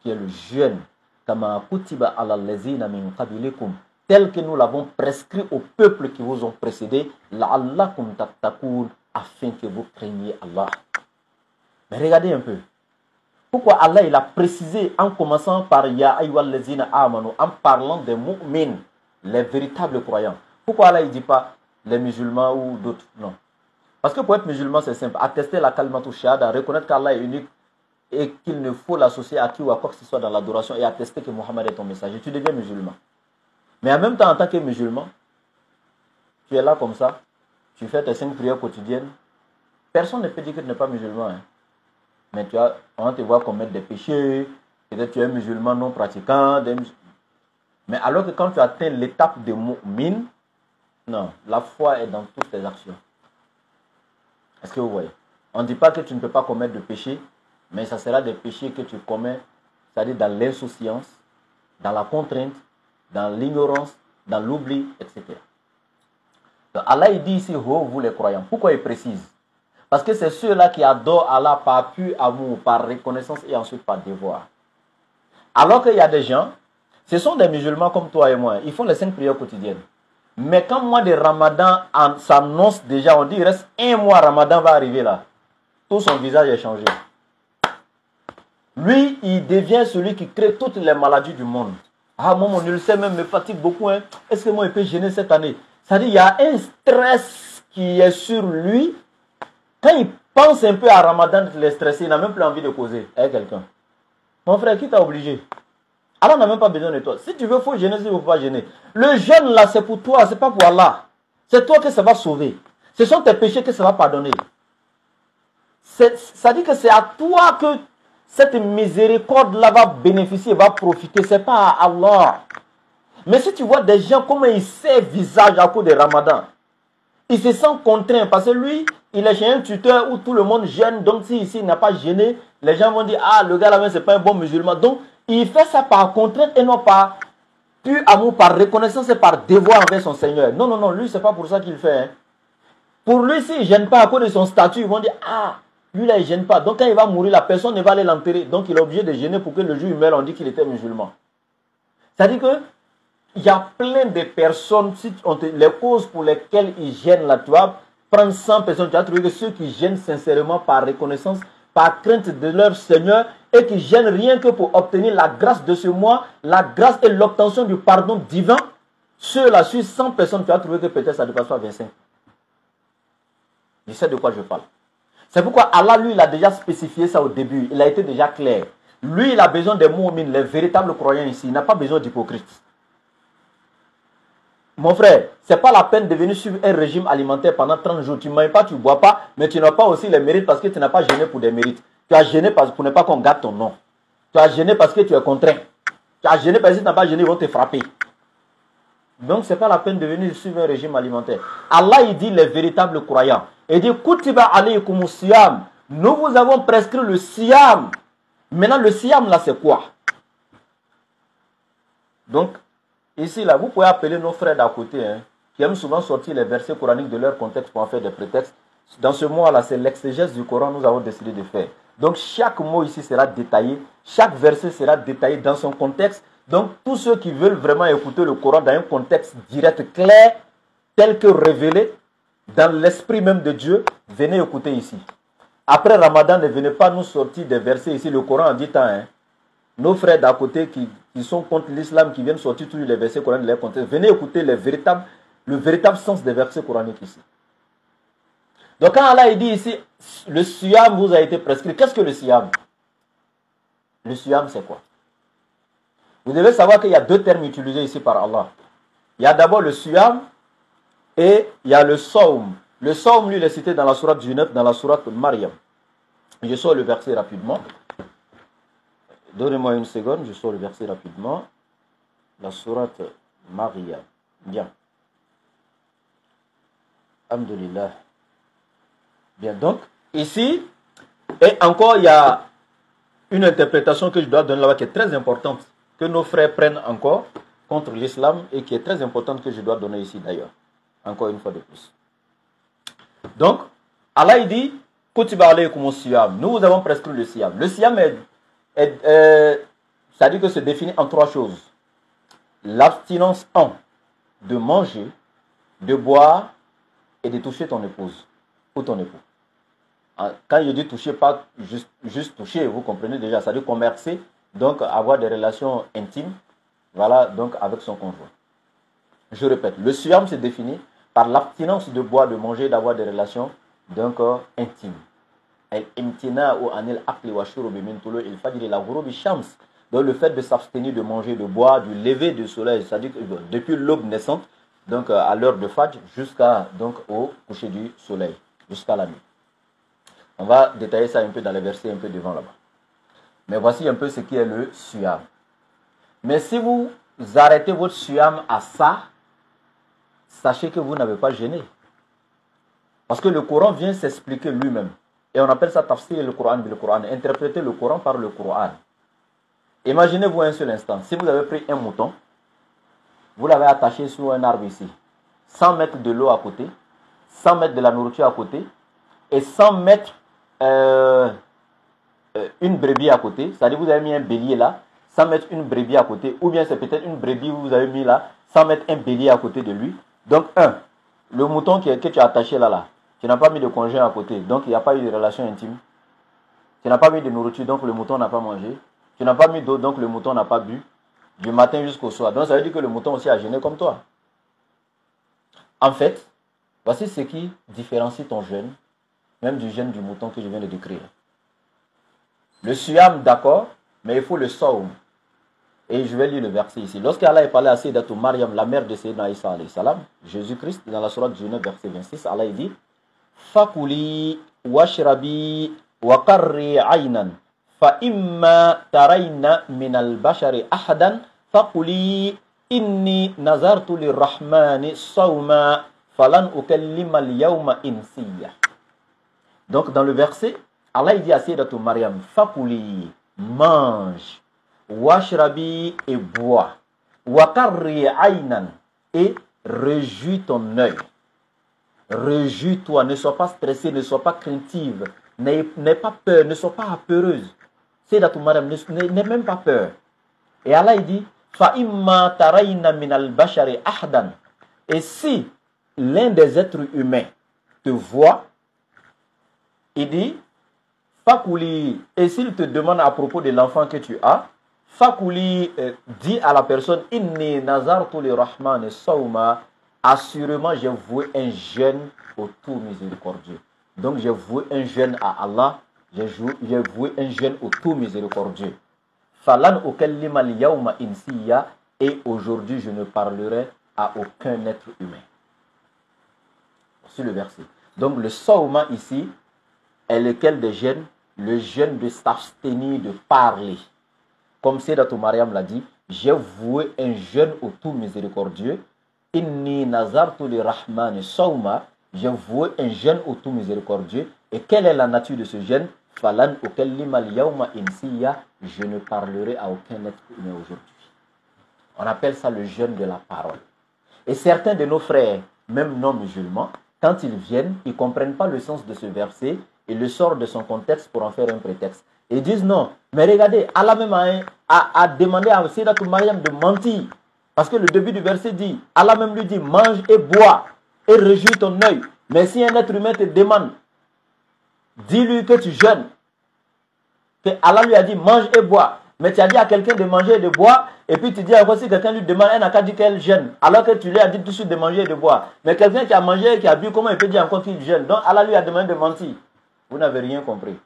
qui est le jeûne, kama kutiba alal lazina min qablikum, tel que nous l'avons prescrit aux peuples qui vous ont précédés, la'allakum tattaqun, afin que vous craigniez Allah. Mais regardez un peu. Pourquoi Allah il a précisé en commençant par Ya ayyuhal lazina amanu, en parlant des mu'min, les véritables croyants. Pourquoi Allah il ne dit pas les musulmans ou d'autres? Non. Parce que pour être musulman, c'est simple. Attester la kalimatu shahada, reconnaître qu'Allah est unique et qu'il ne faut l'associer à qui ou à quoi que ce soit dans l'adoration et attester que Mohammed est ton messager. Tu deviens musulman. Mais en même temps, en tant que musulman, tu es là comme ça, tu fais tes 5 prières quotidiennes. Personne ne peut dire que tu n'es pas musulman. Hein. Mais on te voit commettre des péchés. Peut-être tu es musulman non pratiquant. Mais alors que quand tu atteins l'étape de mu'min, non, la foi est dans toutes tes actions. Est-ce que vous voyez? On ne dit pas que tu ne peux pas commettre de péché, mais ça sera des péchés que tu commets, c'est-à-dire dans l'insouciance, dans la contrainte, dans l'ignorance, dans l'oubli, etc. Donc Allah il dit ici, oh, vous les croyants. Pourquoi il précise? Parce que c'est ceux-là qui adorent Allah par pur amour, par reconnaissance et ensuite par devoir. Alors qu'il y a des gens, ce sont des musulmans comme toi et moi, ils font les 5 prières quotidiennes. Mais quand le mois de Ramadan s'annonce déjà, on dit il reste 1 mois, Ramadan va arriver là. Tout son visage est changé. Lui, il devient celui qui crée toutes les maladies du monde. Ah, moi, mon ulcère même me fatigue beaucoup. Hein. Est-ce que moi, il peut gêner cette année? C'est-à-dire, il y a un stress qui est sur lui. Quand il pense un peu à Ramadan, il est stressé, il n'a même plus envie de causer avec quelqu'un. Mon frère, qui t'a obligé? Allah n'a même pas besoin de toi. Si tu veux, il faut gêner, si tu ne veux pas gêner. Le jeûne là, c'est pour toi, ce n'est pas pour Allah. C'est toi que ça va sauver. Ce sont tes péchés que ça va pardonner. Ça dit que c'est à toi que cette miséricorde-là va bénéficier, va profiter. Ce n'est pas à Allah. Mais si tu vois des gens, comment ils servent visage à cause de Ramadan, il se sent contraint parce que lui, il est chez un tuteur où tout le monde gêne. Donc, si ici il n'a pas gêné, les gens vont dire, ah, le gars là-bas, ce n'est pas un bon musulman. Donc, il fait ça par contrainte et non par pur amour, par reconnaissance et par devoir envers son Seigneur. Non, non, non, lui, ce n'est pas pour ça qu'il fait. Hein. Pour lui, s'il ne gêne pas à cause de son statut, ils vont dire, ah, lui là, il ne gêne pas. Donc, quand il va mourir, la personne ne va aller l'enterrer. Donc, il est obligé de gêner pour que le jour où il meurt, on dit qu'il était musulman. C'est-à-dire que il y a plein de personnes, si les causes pour lesquelles ils gênent là, tu vas prendre 100 personnes, tu vas trouver que ceux qui gênent sincèrement par reconnaissance, par crainte de leur Seigneur, et qui gênent rien que pour obtenir la grâce de ce mois, la grâce et l'obtention du pardon divin, ceux-là, sur 100 personnes, tu vas trouver que peut-être ça ne dépasse pas 25. Je sais de quoi je parle. C'est pourquoi Allah, lui, il a déjà spécifié ça au début, il a été déjà clair. Lui, il a besoin des mu'min, les véritables croyants ici, il n'a pas besoin d'hypocrites. Mon frère, ce n'est pas la peine de venir suivre un régime alimentaire pendant 30 jours. Tu ne manges pas, tu ne bois pas, mais tu n'as pas aussi les mérites parce que tu n'as pas gêné pour des mérites. Tu as gêné pour ne pas qu'on gâte ton nom. Tu as gêné parce que tu es contraint. Tu as gêné parce que si tu n'as pas gêné, ils vont te frapper. Donc, ce n'est pas la peine de venir suivre un régime alimentaire. Allah, il dit les véritables croyants. Il dit, Kutiba alaykumus siyam. Nous vous avons prescrit le siyam. Maintenant, le siyam, là, c'est quoi? Donc, ici, là, vous pouvez appeler nos frères d'à côté, hein, qui aiment souvent sortir les versets coraniques de leur contexte pour en faire des prétextes. Dans ce mois-là, c'est l'exégèse du Coran que nous avons décidé de faire. Donc, chaque mot ici sera détaillé. Chaque verset sera détaillé dans son contexte. Donc, tous ceux qui veulent vraiment écouter le Coran dans un contexte direct, clair, tel que révélé, dans l'esprit même de Dieu, venez écouter ici. Après Ramadan, ne venez pas nous sortir des versets ici. Le Coran en dit tant, hein. Nos frères d'à côté qui sont contre l'islam, qui viennent sortir tous les versets coraniques de leur contexte, venez écouter le véritable sens des versets coraniques ici. Donc quand Allah dit ici, le siyam vous a été prescrit, qu'est-ce que le siyam? Le siyam c'est quoi? Vous devez savoir qu'il y a 2 termes utilisés ici par Allah. Il y a d'abord le siyam et il y a le sawm. Le sawm, lui, il est cité dans la sourate Junat, dans la sourate Maryam. Je sors le verset rapidement. Donnez-moi une seconde, je sors le verset rapidement. La sourate Maryam. Bien. Alhamdulillah. Bien, donc, ici, Et encore, il y a une interprétation que je dois donner là-bas qui est très importante, que nos frères prennent encore contre l'islam et qui est très importante que je dois donner ici d'ailleurs. Encore une fois de plus. Donc, Allah il dit, Kutiba alaykum siyam. Nous avons prescrit le siyam. Le siyam ça dit que se définit en 3 choses. L'abstinence de manger, de boire et de toucher ton épouse ou ton époux. Quand je dis toucher, pas juste toucher, vous comprenez déjà, ça veut dire commercer, donc avoir des relations intimes, voilà, donc avec son conjoint. Je répète, le siyam se définit par l'abstinence de boire, de manger, d'avoir des relations donc intimes. Donc le fait de s'abstenir de manger, de boire, du lever du soleil, c'est-à-dire que depuis l'aube naissante, donc à l'heure de Fajr, jusqu'à donc au coucher du soleil, jusqu'à la nuit. On va détailler ça un peu dans les versets un peu devant là-bas. Mais voici un peu ce qui est le siyam. Mais si vous arrêtez votre siyam à ça, sachez que vous n'avez pas jeûné. Parce que le Coran vient s'expliquer lui-même. Et on appelle ça tafsir le Coran, interpréter le Coran par le Coran. Imaginez-vous un seul instant, si vous avez pris un mouton, vous l'avez attaché sur un arbre ici, sans mettre de l'eau à côté, sans mettre de la nourriture à côté, et sans mettre une brebis à côté, c'est-à-dire vous avez mis un bélier là, sans mettre une brebis à côté, ou bien c'est peut-être une brebis que vous avez mis là, sans mettre un bélier à côté de lui. Donc le mouton que tu as attaché là, tu n'as pas mis de conjoint à côté, donc il n'y a pas eu de relation intime. Tu n'as pas mis de nourriture, donc le mouton n'a pas mangé. Tu n'as pas mis d'eau, donc le mouton n'a pas bu, du matin jusqu'au soir. Donc ça veut dire que le mouton aussi a jeûné comme toi. En fait, voici ce qui différencie ton jeûne, même du jeûne du mouton que je viens de décrire. Le siyam, d'accord, mais il faut le sawm. Et je vais lire le verset ici. Lorsqu'Allah est parlé à Sayyidatou Maryam, la mère de Sayyidina Isa alayhi salam, Jésus-Christ, dans la sourate 19, verset 26, Allah il dit Fakuli washrabi wa qarri aynan fa imma tarayna min al-bashari ahadan fakuli inni nazartu lirrahmani sawma falan ukallima al-yawma insiya. Donc dans le verset, Allah il dit à Sayyidatou Maryam, Fakuli, mange, washrabi et bois, wakarri aynan et réjouis ton œil. Réjouis-toi, ne sois pas stressé, ne sois pas craintive, n'aie pas peur, ne sois pas peureuse. Sayyidatou Maryam, n'aie même pas peur. Et Allah il dit, fa imma tarayna min al-bashari ahdan. Et si l'un des êtres humains te voit, il dit, Fakuli, et s'il te demande à propos de l'enfant que tu as, Fakuli dit à la personne, Inni nazartu li rahman sawma, assurément j'ai voué un jeûne au tout miséricordieux. Donc j'ai voué un jeûne à Allah, j'ai voué un jeûne au tout miséricordieux. Falan ukallima al-yawma insiya, et aujourd'hui je ne parlerai à aucun être humain. C'est le verset. Donc le sawma ici est lequel des jeûnes? Le jeûne de s'abstenir de parler. Comme Sayyidatou Maryam l'a dit, j'ai voué un jeûne au tout miséricordieux. Inni nazartu li rahmani sawma, j'ai voué un jeûne au tout miséricordieux. Et quelle est la nature de ce jeûne? Falan ukallima al-yawma insiya, je ne parlerai à aucun être humain aujourd'hui. On appelle ça le jeûne de la parole. Et certains de nos frères, même non musulmans, quand ils viennent, ils ne comprennent pas le sens de ce verset. Il le sort de son contexte pour en faire un prétexte. Ils disent non, mais regardez, Allah même a demandé à Sayyidatou Maryam de mentir. Parce que le début du verset dit, Allah même lui dit, mange et bois et réjouis ton œil. Mais si un être humain te demande, dis-lui que tu jeûnes. Que Allah lui a dit, mange et bois. Mais tu as dit à quelqu'un de manger et de boire, et puis tu dis encore si quelqu'un lui demande, elle n'a qu'à dire qu'elle jeûne. Alors que tu lui as dit tout de suite de manger et de boire. Mais quelqu'un qui a mangé et qui a bu, comment il peut dire encore qu'il jeûne? Donc Allah lui a demandé de mentir. Vous n'avez rien compris.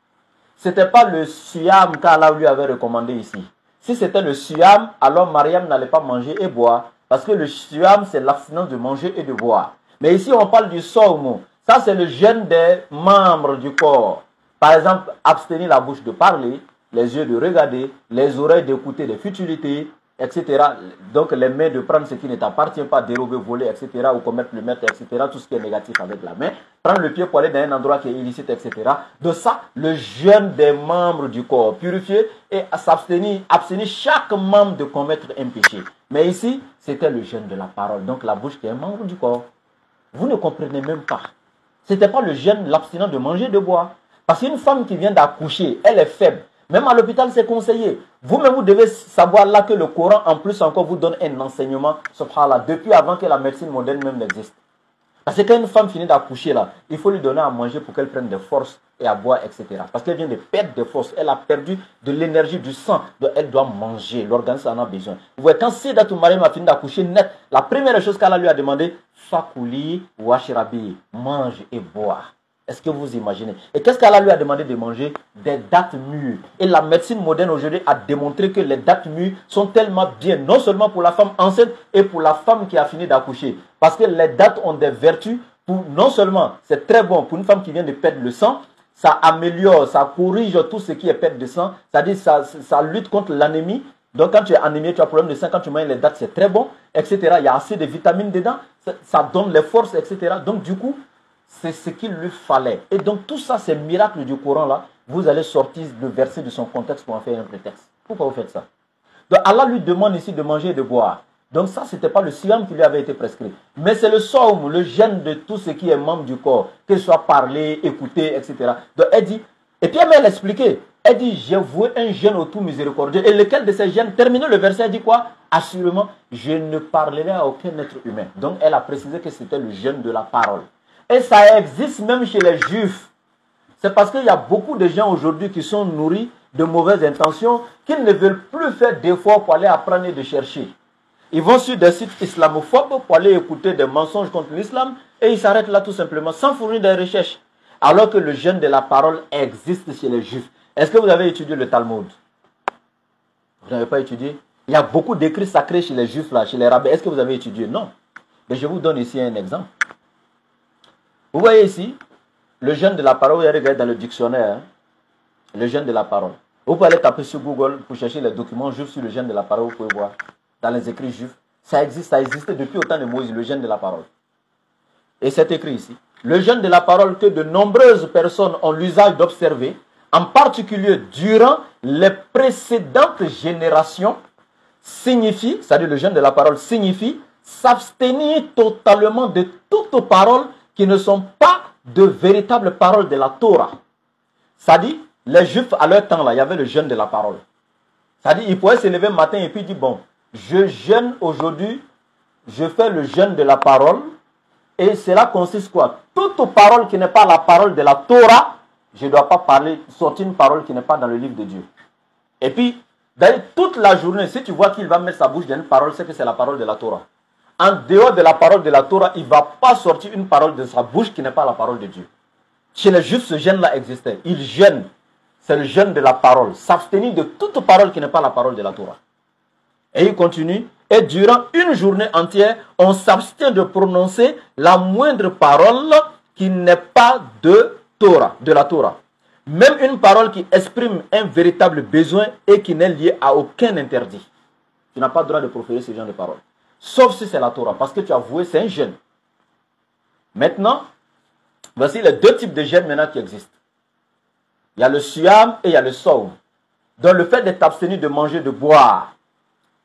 Ce n'était pas le siyam qu'Allah lui avait recommandé ici. Si c'était le siyam, alors Mariam n'allait pas manger et boire. Parce que le siyam, c'est l'abstinence de manger et de boire. Mais ici, on parle du sawm. Ça, c'est le jeûne des membres du corps. Par exemple, abstenir la bouche de parler, les yeux de regarder, les oreilles d'écouter des futilités, etc. Donc les mains de prendre ce qui ne t'appartient pas, dérober, voler, etc. ou commettre le meurtre, etc. Tout ce qui est négatif avec la main. Prendre le pied pour aller dans un endroit qui est illicite, etc. De ça, le jeûne des membres du corps, purifier et s'abstenir, abstenir chaque membre de commettre un péché. Mais ici, c'était le jeûne de la parole. Donc la bouche qui est un membre du corps. Vous ne comprenez même pas. Ce n'était pas le jeûne, l'abstinence de manger, de boire. Parce qu'une femme qui vient d'accoucher, elle est faible. Même à l'hôpital, c'est conseillé. Vous-même, vous devez savoir là que le Coran, en plus encore, vous donne un enseignement, subhanallah, depuis avant que la médecine moderne même n'existe. Parce que quand une femme finit d'accoucher là, il faut lui donner à manger pour qu'elle prenne des forces et à boire, etc. Parce qu'elle vient de perdre des forces. Elle a perdu de l'énergie, du sang. Donc elle doit manger. L'organisme en a besoin. Vous voyez, quand Sidatou Mariam a fini d'accoucher net, la première chose qu'Allah lui a demandé, Fakouli washirabi, mange et boire. Est-ce que vous imaginez? Et qu'est-ce qu'Allah lui a demandé de manger? Des dattes mûres. Et la médecine moderne aujourd'hui a démontré que les dattes mûres sont tellement bien, non seulement pour la femme enceinte et pour la femme qui a fini d'accoucher. Parce que les dattes ont des vertus pour, non seulement, c'est très bon pour une femme qui vient de perdre le sang, ça améliore, ça corrige tout ce qui est perte de sang, c'est-à-dire ça lutte contre l'anémie. Donc quand tu es anémié, tu as problème de sang, quand tu manges les dattes, c'est très bon, etc. Il y a assez de vitamines dedans, ça donne les forces, etc. Donc du coup, c'est ce qu'il lui fallait. Et donc tout ça, ces miracles du Coran là, vous allez sortir le verset de son contexte pour en faire un prétexte. Pourquoi vous faites ça? Donc Allah lui demande ici de manger et de boire. Donc ça, ce n'était pas le siyam qui lui avait été prescrit. Mais c'est le sawm, le jeûne de tout ce qui est membre du corps, que ce soit parler, écouter, etc. Donc elle dit, et puis elle expliqué, elle dit, j'ai voué un jeûne au tout miséricordieux. Et lequel de ces jeûnes, terminé le verset, elle dit quoi? Assurément, je ne parlerai à aucun être humain. Donc elle a précisé que c'était le jeûne de la parole. Et ça existe même chez les juifs. C'est parce qu'il y a beaucoup de gens aujourd'hui qui sont nourris de mauvaises intentions, qu'ils ne veulent plus faire d'efforts pour aller apprendre et de chercher. Ils vont sur des sites islamophobes pour aller écouter des mensonges contre l'islam et ils s'arrêtent là tout simplement sans fournir des recherches. Alors que le jeûne de la parole existe chez les juifs. Est-ce que vous avez étudié le Talmud? Vous n'avez pas étudié? Il y a beaucoup d'écrits sacrés chez les juifs, là, chez les rabbins. Est-ce que vous avez étudié? Non. Mais je vous donne ici un exemple. Vous voyez ici, le jeûne de la parole, vous regardez dans le dictionnaire, hein, le jeûne de la parole. Vous pouvez aller taper sur Google pour chercher les documents juifs sur le jeûne de la parole, vous pouvez voir. Dans les écrits juifs, ça existe, ça existait depuis au temps de Moïse, le jeûne de la parole. Et c'est écrit ici. Le jeûne de la parole que de nombreuses personnes ont l'usage d'observer, en particulier durant les précédentes générations, signifie, c'est-à-dire le jeûne de la parole signifie s'abstenir totalement de toutes paroles qui ne sont pas de véritables paroles de la Torah. C'est-à-dire, les Juifs, à leur temps, là, il y avait le jeûne de la parole. C'est-à-dire, ils pouvaient se lever le matin et puis dire, bon, je jeûne aujourd'hui, je fais le jeûne de la parole, et cela consiste quoi? Toute parole qui n'est pas la parole de la Torah, je ne dois pas parler, sortir une parole qui n'est pas dans le livre de Dieu. Et puis, d'ailleurs, toute la journée, si tu vois qu'il va mettre sa bouche dans une parole, c'est que c'est la parole de la Torah. En dehors de la parole de la Torah, il ne va pas sortir une parole de sa bouche qui n'est pas la parole de Dieu. Chez les Juifs, ce jeûne-là existait. Ils jeûnent. C'est le jeûne de la parole. S'abstenir de toute parole qui n'est pas la parole de la Torah. Et il continue. Et durant une journée entière, on s'abstient de prononcer la moindre parole qui n'est pas de Torah, de la Torah. Même une parole qui exprime un véritable besoin et qui n'est liée à aucun interdit. Tu n'as pas le droit de proférer ce genre de parole. Sauf si c'est la Torah, parce que tu as voué, c'est un jeûne. Maintenant, voici les deux types de jeûnes maintenant qui existent. Il y a le siyam et il y a le sawm. Donc le fait de t'abstenir de manger, de boire,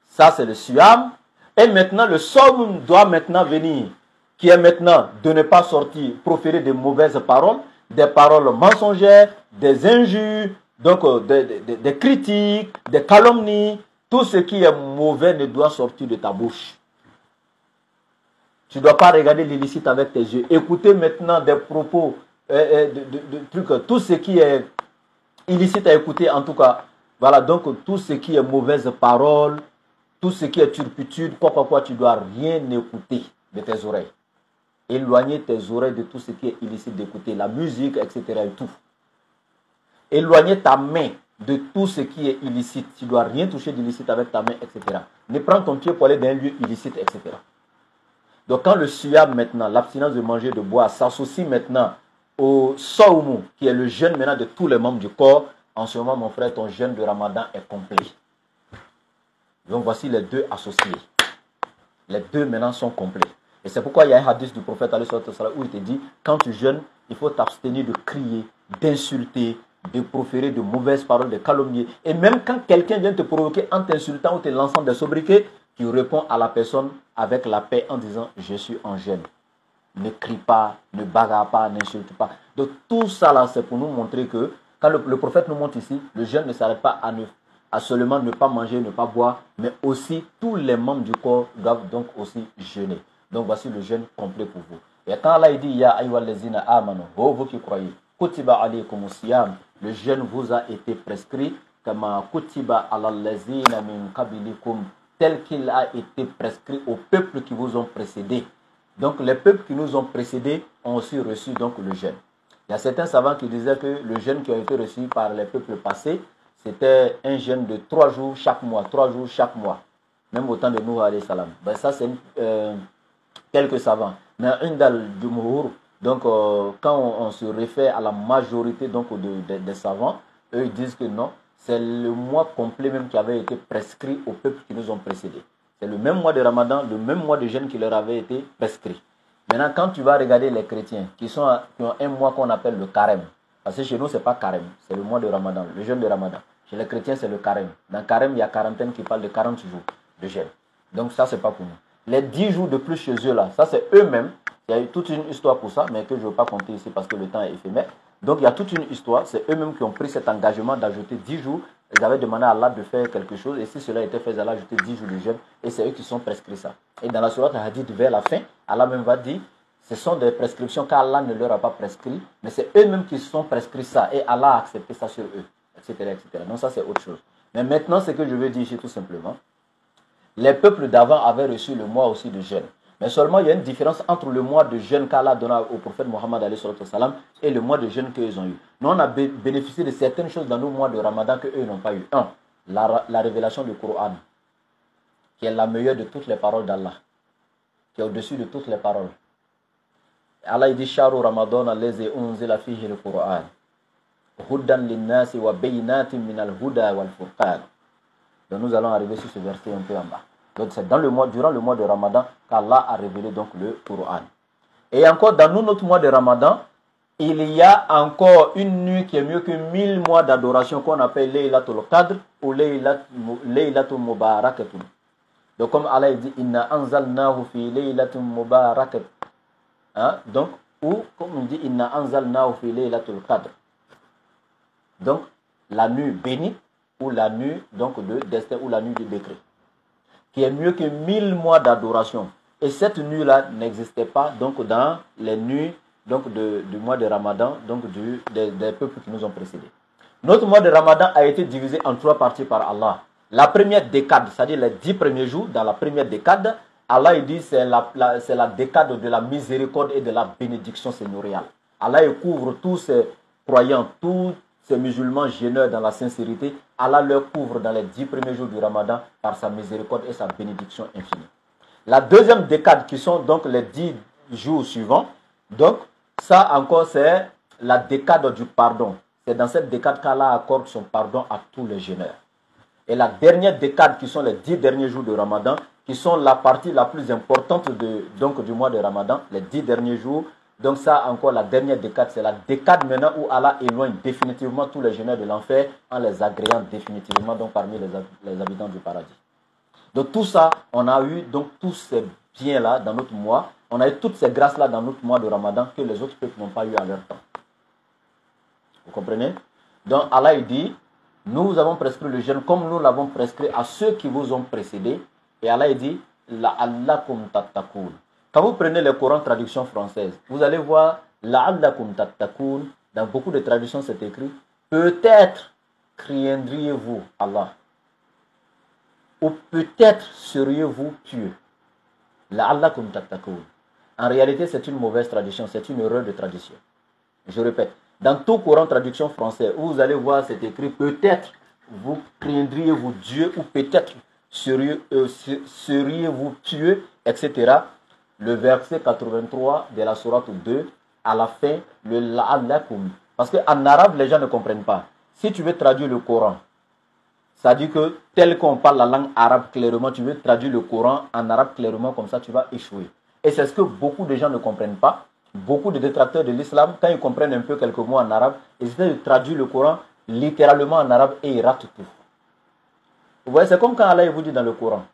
ça c'est le siyam. Et maintenant le sawm doit maintenant venir, qui est maintenant de ne pas sortir, proférer de mauvaises paroles, des paroles mensongères, des injures, donc des critiques, des calomnies. Tout ce qui est mauvais ne doit sortir de ta bouche. Tu ne dois pas regarder l'illicite avec tes yeux. Écouter maintenant des propos, de trucs, tout ce qui est illicite à écouter en tout cas. Voilà, donc tout ce qui est mauvaise parole, tout ce qui est turpitude, quoi, tu ne dois rien écouter de tes oreilles. Éloigner tes oreilles de tout ce qui est illicite d'écouter, la musique, etc. et tout. Éloigner ta main de tout ce qui est illicite. Tu ne dois rien toucher d'illicite avec ta main, etc. Ne prends ton pied pour aller dans un lieu illicite, etc. Donc quand le siyam maintenant, l'abstinence de manger, de boire, s'associe maintenant au sawm, qui est le jeûne maintenant de tous les membres du corps, en ce moment, mon frère, ton jeûne de Ramadan est complet. Donc voici les deux associés. Les deux maintenant sont complets. Et c'est pourquoi il y a un hadith du prophète où il te dit, quand tu jeûnes, il faut t'abstenir de crier, d'insulter, de proférer de mauvaises paroles, de calomnier. Et même quand quelqu'un vient te provoquer en t'insultant ou te lançant des sobriquets, tu réponds à la personne avec la paix en disant, je suis en jeûne. Ne crie pas, ne bagarre pas, n'insulte pas. Donc tout ça là, c'est pour nous montrer que, quand le prophète nous montre ici, le jeûne ne s'arrête pas à seulement ne pas manger, ne pas boire, mais aussi tous les membres du corps doivent donc aussi jeûner. Donc voici le jeûne complet pour vous. Et quand Allah dit, Ya ayyuhallazina amanu, oh vous qui croyez, kutiba alaykumus siyam, le jeûne vous a été prescrit, kama kutiba alallazina min qablikum, tel qu'il a été prescrit aux peuples qui vous ont précédés. Donc les peuples qui nous ont précédés ont aussi reçu donc le jeûne. Il y a certains savants qui disaient que le jeûne qui a été reçu par les peuples passés, c'était un jeûne de 3 jours chaque mois, 3 jours chaque mois. Même au temps de Nuh alayhi salam. Ben ça c'est quelques savants. Mais Indal Jumhur, donc quand on se réfère à la majorité donc des savants, eux ils disent que non, c'est le mois complet même qui avait été prescrit aux peuples qui nous ont précédés. C'est le même mois de Ramadan, le même mois de jeûne qui leur avait été prescrit. Maintenant, quand tu vas regarder les chrétiens qui ont un mois qu'on appelle le carême, parce que chez nous, ce n'est pas carême, c'est le mois de Ramadan, le jeûne de Ramadan. Chez les chrétiens, c'est le carême. Dans le carême, il y a quarantaine qui parle de 40 jours de jeûne. Donc ça, ce n'est pas pour nous. Les 10 jours de plus chez eux, là, ça c'est eux-mêmes. Il y a eu toute une histoire pour ça, mais que je ne veux pas compter ici parce que le temps est éphémère. Donc il y a toute une histoire, c'est eux-mêmes qui ont pris cet engagement d'ajouter 10 jours. Ils avaient demandé à Allah de faire quelque chose, et si cela était fait, Allah ajouter 10 jours de jeûne, et c'est eux qui sont prescrits ça. Et dans la sourate Hadith, vers la fin, Allah même va dire, ce sont des prescriptions qu'Allah ne leur a pas prescrit, mais c'est eux-mêmes qui se sont prescrits ça, et Allah a accepté ça sur eux, etc. etc. Donc ça c'est autre chose. Mais maintenant, ce que je veux dire ici tout simplement, les peuples d'avant avaient reçu le mois aussi de jeûne. Mais seulement, il y a une différence entre le mois de jeûne qu'Allah donna au prophète Mohammed et le mois de jeûne qu'ils ont eu. Nous, on a bénéficié de certaines choses dans nos mois de Ramadan qu'eux n'ont pas eu. Un, la révélation du Coran, qui est la meilleure de toutes les paroles d'Allah, qui est au-dessus de toutes les paroles. Allah dit, Sharu Ramadan, allazi unzila fihi le Coran. Hudan linnasi wa bayinatin minal huda wal furqan. Donc nous allons arriver sur ce verset un peu en bas. Donc c'est durant le mois de Ramadan qu'Allah a révélé donc le Coran. Et encore dans notre mois de Ramadan, il y a encore une nuit qui est mieux que 1000 mois d'adoration qu'on appelle Laylatul Qadr ou Laylatul Mubarakatun. Donc comme Allah dit, Inna anzalnahu fi Laylatul Mubarakat. Donc, ou comme on dit, Inna anzalnahu fi Laylatul Qadr. Donc la nuit bénie ou la nuit donc de destin ou la nuit du décret, qui est mieux que 1000 mois d'adoration. Et cette nuit-là n'existait pas donc dans les nuits donc du mois de Ramadan, donc des peuples qui nous ont précédés. Notre mois de Ramadan a été divisé en 3 parties par Allah. La première décade, c'est-à-dire les 10 premiers jours, dans la première décade, Allah il dit c'est la décade de la miséricorde et de la bénédiction seigneuriale. Allah il couvre tous ses croyants, tous ces musulmans jeûneurs dans la sincérité, Allah leur couvre dans les 10 premiers jours du Ramadan par sa miséricorde et sa bénédiction infinie. La deuxième décade, qui sont donc les 10 jours suivants, donc ça encore c'est la décade du pardon. C'est dans cette décade qu'Allah accorde son pardon à tous les jeûneurs. Et la dernière décade, qui sont les 10 derniers jours de Ramadan, qui sont la partie la plus importante du mois de Ramadan, les 10 derniers jours. Donc ça encore, la dernière décade, c'est la décade maintenant où Allah éloigne définitivement tous les jeûneurs de l'enfer en les agréant définitivement donc parmi les habitants du paradis. Donc tout ça, on a eu donc tous ces biens-là dans notre mois, on a eu toutes ces grâces-là dans notre mois de Ramadan que les autres peuples n'ont pas eu à leur temps. Vous comprenez? Donc Allah il dit, nous avons prescrit le jeûne comme nous l'avons prescrit à ceux qui vous ont précédés. Et Allah il dit, la'allakum tattaqun. Quand vous prenez le Coran traduction française, vous allez voir la'allakum tattaqun. Dans beaucoup de traductions, c'est écrit peut-être craindriez-vous Allah. Ou peut-être seriez-vous pieux. La'allakum tattaqun. En réalité, c'est une mauvaise traduction, c'est une erreur de traduction. Je répète, dans tout Coran traduction française, vous allez voir, c'est écrit peut-être vous craindriez-vous Dieu ou peut-être seriez-vous pieux, etc. Le verset 83 de la sourate 2, à la fin, le la'allakum. Parce qu'en arabe, les gens ne comprennent pas. Si tu veux traduire le Coran, C'est-à-dire que tel qu'on parle la langue arabe clairement, tu veux traduire le Coran en arabe clairement, comme ça tu vas échouer. Et c'est ce que beaucoup de gens ne comprennent pas. Beaucoup de détracteurs de l'islam, quand ils comprennent un peu quelques mots en arabe, ils essaient de traduire le Coran littéralement en arabe et ils ratent tout. Vous voyez, c'est comme quand Allah vous dit dans le Coran.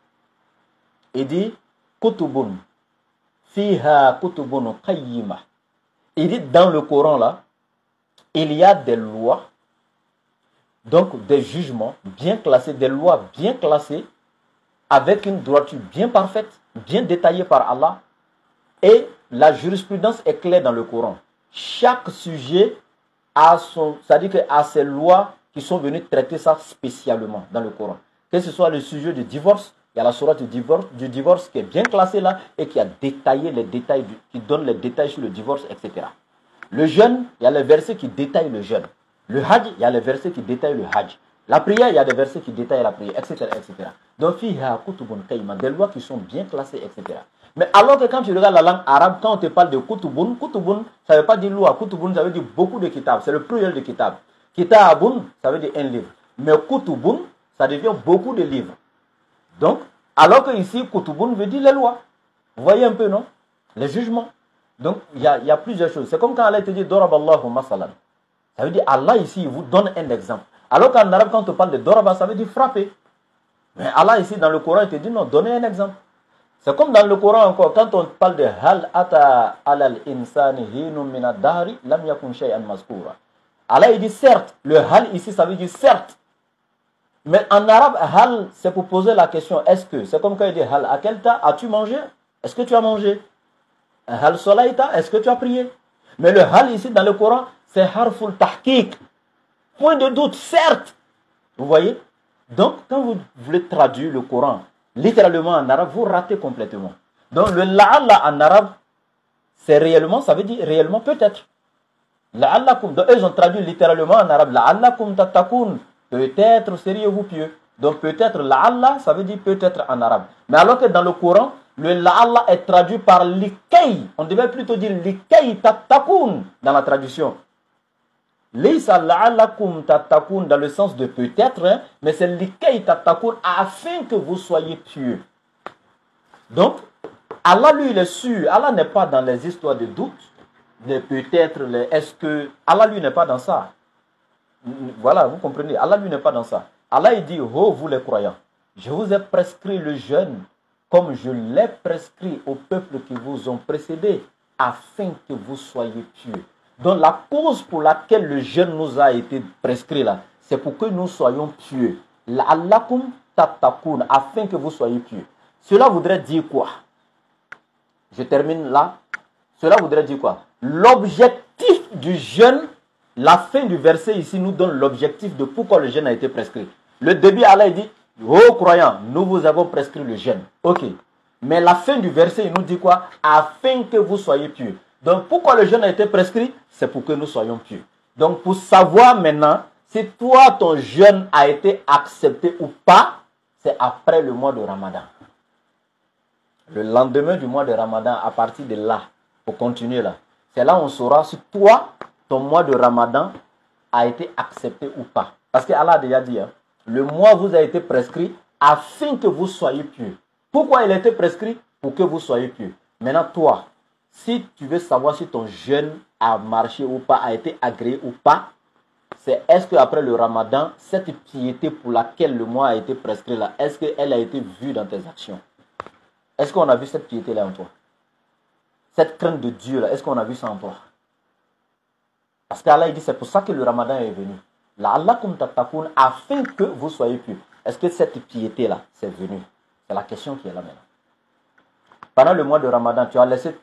Il dit Kutubun fiha kutubun qayyima. Il dit dans le Coran là, il y a des lois, donc des jugements bien classés, des lois bien classées, avec une droiture bien parfaite, bien détaillée par Allah. Et la jurisprudence est claire dans le Coran. Chaque sujet a c'est-à-dire qu'il a ses lois qui sont venues traiter ça spécialement dans le Coran. Que ce soit le sujet du divorce, il y a la sourate du divorce qui est bien classée là et qui a détaillé les détails, qui donne les détails sur le divorce, etc. Le jeûne, il y a les versets qui détaillent le jeûne. Le hajj, il y a les versets qui détaillent le hajj. La prière, il y a des versets qui détaillent la prière, etc. etc. Donc, il y a des lois qui sont bien classées, etc. Mais alors que quand tu regardes la langue arabe, quand on te parle de kutubun, kutubun, ça ne veut pas dire loi. Kutubun, ça veut dire beaucoup de kitab. C'est le pluriel de kitab. Kitabun, ça veut dire un livre. Mais kutubun, ça devient beaucoup de livres. Donc, alors que ici, kutubun veut dire les lois. Vous voyez un peu, non? Les jugements. Donc, il y a plusieurs choses. C'est comme quand Allah te dit Doraballahu masalan. Ça veut dire Allah ici, il vous donne un exemple. Alors qu'en arabe, quand on parle de Doraba, ça veut dire frapper. Mais Allah ici, dans le Coran, il te dit non, donnez un exemple. C'est comme dans le Coran encore, quand on parle de Hal ata alal insani hinum min dahri lam yakun shay'an mazkura. Allah il dit certes, le Hal ici, ça veut dire certes. Mais en arabe, Hal, c'est pour poser la question, est-ce que? C'est comme quand il dit Hal akelta, as-tu mangé? Est-ce que tu as mangé? Hal solaita, est-ce que tu as prié? Mais le Hal ici, dans le Coran, c'est harful tahqiq. Point de doute, certes. Vous voyez? Donc, quand vous voulez traduire le Coran littéralement en arabe, vous ratez complètement. Donc, le la'alla en arabe, c'est réellement, ça veut dire réellement peut-être. La'allakum, donc eux ont traduit littéralement en arabe. La'allakum tatakun, peut-être seriez-vous pieux. Donc, peut-être la'alla, ça veut dire peut-être en arabe. Mais alors que dans le Coran, le la'alla est traduit par likay. On devait plutôt dire likay tatakun dans la traduction. Laysa la'allakum tattaqun dans le sens de peut-être, hein, mais c'est likay tattaqun afin que vous soyez pieux. Donc, Allah lui il est sûr, Allah n'est pas dans les histoires de doute, les peut-être, les est-ce que, Allah lui n'est pas dans ça. Voilà, vous comprenez, Allah lui n'est pas dans ça. Allah il dit, oh vous les croyants, je vous ai prescrit le jeûne comme je l'ai prescrit aux peuples qui vous ont précédés, afin que vous soyez pieux. Donc la cause pour laquelle le jeûne nous a été prescrit là, c'est pour que nous soyons pieux. La'allakum tattaqun, afin que vous soyez pieux. Cela voudrait dire quoi? Je termine là. Cela voudrait dire quoi? L'objectif du jeûne, la fin du verset ici nous donne l'objectif de pourquoi le jeûne a été prescrit. Le début, Allah dit, ô croyants, nous vous avons prescrit le jeûne. Ok. Mais la fin du verset, il nous dit quoi? Afin que vous soyez pieux. Donc, pourquoi le jeûne a été prescrit? C'est pour que nous soyons pieux. Donc, pour savoir maintenant si toi, ton jeûne a été accepté ou pas, c'est après le mois de Ramadan. Le lendemain du mois de Ramadan, à partir de là, pour continuer là, c'est là où on saura si toi, ton mois de Ramadan a été accepté ou pas. Parce que Allah a déjà dit, hein, le mois vous a été prescrit afin que vous soyez pieux. Pourquoi il a été prescrit? Pour que vous soyez pieux. Maintenant, toi, si tu veux savoir si ton jeûne a marché ou pas, a été agréé ou pas, c'est est-ce qu'après le Ramadan, cette piété pour laquelle le mois a été prescrit là, est-ce qu'elle a été vue dans tes actions? Est-ce qu'on a vu cette piété là en toi? Cette crainte de Dieu là, est-ce qu'on a vu ça en toi? Parce qu'Allah dit c'est pour ça que le Ramadan est venu. La'allakum tattaqun, afin que vous soyez pieux. Est-ce que cette piété là, c'est venu? C'est la question qui est là maintenant. Pendant le mois de Ramadan, tu as laissé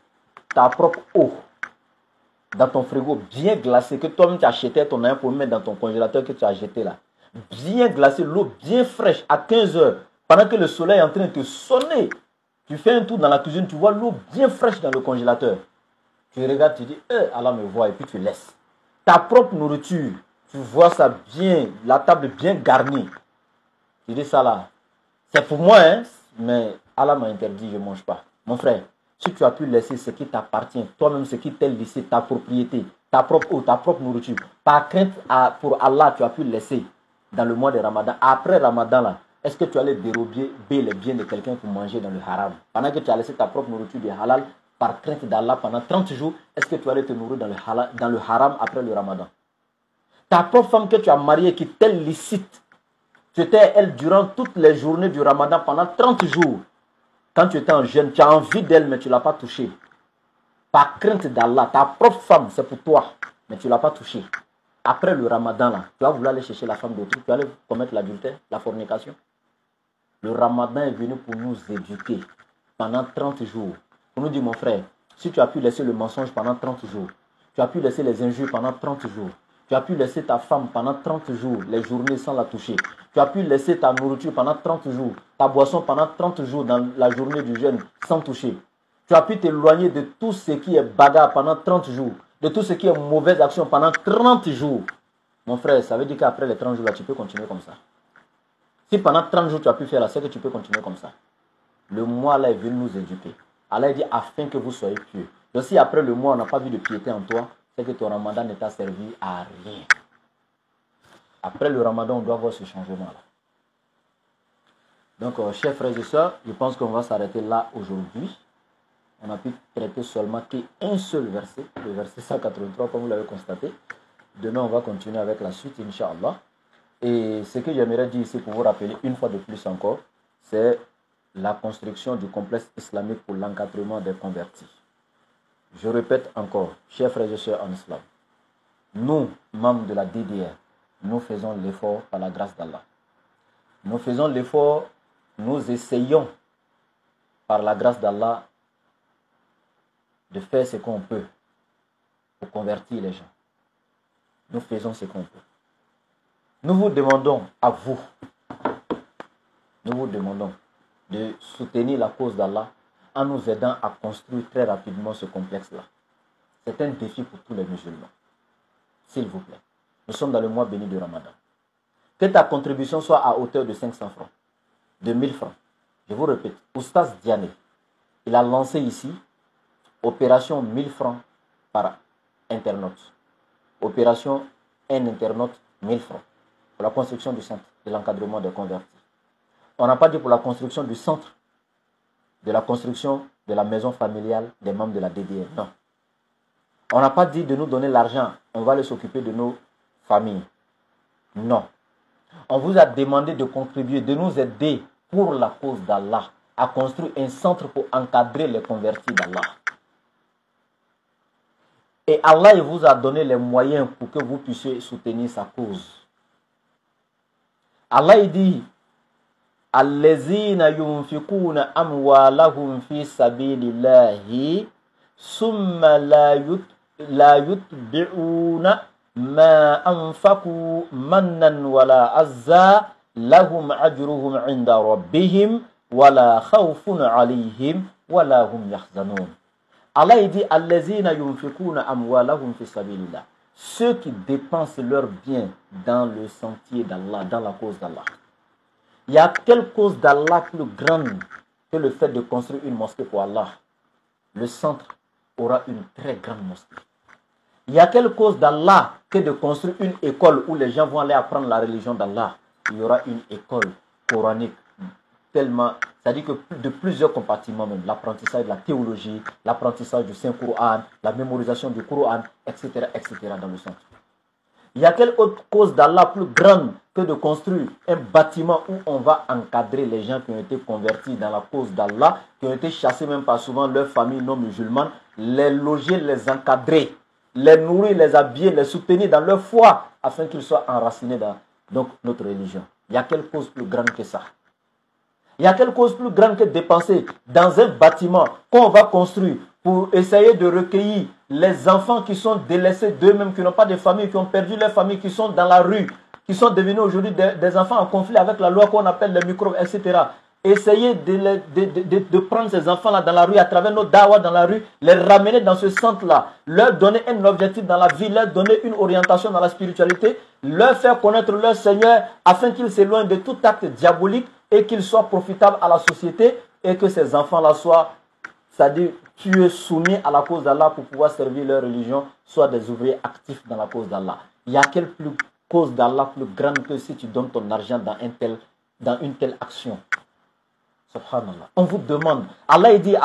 ta propre eau dans ton frigo bien glacée, que toi-même tu as acheté ton air pour mettre dans ton congélateur que tu as jeté là. Bien glacée, l'eau bien fraîche à 15 heures, pendant que le soleil est en train de te sonner. Tu fais un tour dans la cuisine, tu vois l'eau bien fraîche dans le congélateur. Tu regardes, tu dis, Allah me voit, et puis tu laisses. Ta propre nourriture, tu vois ça bien, la table bien garnie. Tu dis ça là, c'est pour moi, hein, mais Allah m'a interdit, je ne mange pas. Mon frère, si tu as pu laisser ce qui t'appartient, toi-même ce qui t'est laissé, ta propriété, ta propre eau, ta propre nourriture, par crainte pour Allah, tu as pu laisser. dans le mois de Ramadan, après Ramadan, là, est-ce que tu allais dérober les biens de quelqu'un pour manger dans le haram? Pendant que tu as laissé ta propre nourriture de halal, par crainte d'Allah pendant 30 jours, est-ce que tu allais te nourrir dans le haram après le Ramadan? Ta propre femme que tu as mariée qui t'est licite, tu étais elle durant toutes les journées du Ramadan pendant 30 jours. Quand tu étais en jeûne, tu as envie d'elle, mais tu ne l'as pas touchée. Par crainte d'Allah, ta propre femme, c'est pour toi, mais tu ne l'as pas touchée. Après le Ramadan, là, tu vas vouloir aller chercher la femme d'autrui, tu vas aller commettre l'adultère, la fornication. Le Ramadan est venu pour nous éduquer pendant 30 jours. Pour nous dire, mon frère, si tu as pu laisser le mensonge pendant 30 jours, tu as pu laisser les injures pendant 30 jours, tu as pu laisser ta femme pendant 30 jours, les journées sans la toucher, tu as pu laisser ta nourriture pendant 30 jours, ta boisson pendant 30 jours dans la journée du jeûne sans toucher, tu as pu t'éloigner de tout ce qui est bagarre pendant 30 jours, de tout ce qui est mauvaise action pendant 30 jours. Mon frère, ça veut dire qu'après les 30 jours, là, tu peux continuer comme ça. Si pendant 30 jours, tu as pu faire là, c'est que tu peux continuer comme ça. Le mois là est venu nous éduquer. Allah dit afin que vous soyez pieux. Donc si après le mois, on n'a pas vu de piété en toi, c'est que ton ramadan ne t'a servi à rien. Après le ramadan, on doit voir ce changement-là. Donc, chers frères et sœurs, je pense qu'on va s'arrêter là aujourd'hui. On a pu traiter seulement qu'un seul verset, le verset 183, comme vous l'avez constaté. Demain, on va continuer avec la suite, Inch'Allah. Et ce que j'aimerais dire ici pour vous rappeler une fois de plus encore, c'est la construction du complexe islamique pour l'encadrement des convertis. Je répète encore, chers frères et sœurs en islam, nous, membres de la DDR, nous faisons l'effort par la grâce d'Allah. Nous faisons l'effort, nous essayons par la grâce d'Allah de faire ce qu'on peut pour convertir les gens. Nous faisons ce qu'on peut. Nous vous demandons à vous, nous vous demandons de soutenir la cause d'Allah en nous aidant à construire très rapidement ce complexe-là. C'est un défi pour tous les musulmans. S'il vous plaît. Nous sommes dans le mois béni du Ramadan. Que ta contribution soit à hauteur de 500 francs, de 1000 francs. Je vous répète, Oustaz Diané, il a lancé ici opération 1000 francs par internaute. Opération un internaute 1000 francs. Pour la construction du centre de l'encadrement des convertis. On n'a pas dit pour la construction du centre, de la construction de la maison familiale des membres de la DDR. Non. On n'a pas dit de nous donner l'argent, on va aller s'occuper de nos familles. Non. On vous a demandé de contribuer, de nous aider pour la cause d'Allah, à construire un centre pour encadrer les convertis d'Allah. Et Allah il vous a donné les moyens pour que vous puissiez soutenir sa cause. Allah il dit Allazina yunfikuna amwalahum fi sabilillahi summa la yutbi'una ma anfaqu mannan wala azza lahum ajruhum 'inda rabbihim wala khawfun 'alayhim wala hum yahzanun. Allah il dit Allazina yunfikuna amwalahum fi sabilillah. Ceux qui dépensent leurs biens dans le sentier d'Allah, dans la cause d'Allah. Il y a quelle cause d'Allah plus grande que le fait de construire une mosquée pour Allah? Le centre aura une très grande mosquée. Il y a quelle cause d'Allah que de construire une école où les gens vont aller apprendre la religion d'Allah? Il y aura une école coranique tellement, c'est-à-dire que de plusieurs compartiments même, l'apprentissage de la théologie, l'apprentissage du Saint-Coran, la mémorisation du Coran, etc., etc. dans le centre. Il y a quelle autre cause d'Allah plus grande que de construire un bâtiment où on va encadrer les gens qui ont été convertis dans la cause d'Allah, qui ont été chassés même par souvent leurs familles non musulmanes, les loger, les encadrer, les nourrir, les habiller, les soutenir dans leur foi, afin qu'ils soient enracinés dans donc, notre religion. Il y a quelle cause plus grande que ça? Il y a quelle cause plus grande que de dépenser dans un bâtiment qu'on va construire pour essayer de recueillir les enfants qui sont délaissés d'eux-mêmes, qui n'ont pas de famille, qui ont perdu leur famille, qui sont dans la rue, qui sont devenus aujourd'hui des enfants en conflit avec la loi qu'on appelle les microbes, etc. Essayer de prendre ces enfants-là dans la rue, à travers nos dawas dans la rue, les ramener dans ce centre-là, leur donner un objectif dans la vie, leur donner une orientation dans la spiritualité, leur faire connaître leur Seigneur afin qu'ils s'éloignent de tout acte diabolique et qu'ils soient profitables à la société et que ces enfants-là soient, c'est-à-dire tués, soumis à la cause d'Allah pour pouvoir servir leur religion, soient des ouvriers actifs dans la cause d'Allah. Il y a quelle plus cause d'Allah plus grande que si tu donnes ton argent dans une telle action. Subhanallah. On vous demande, Allah dit,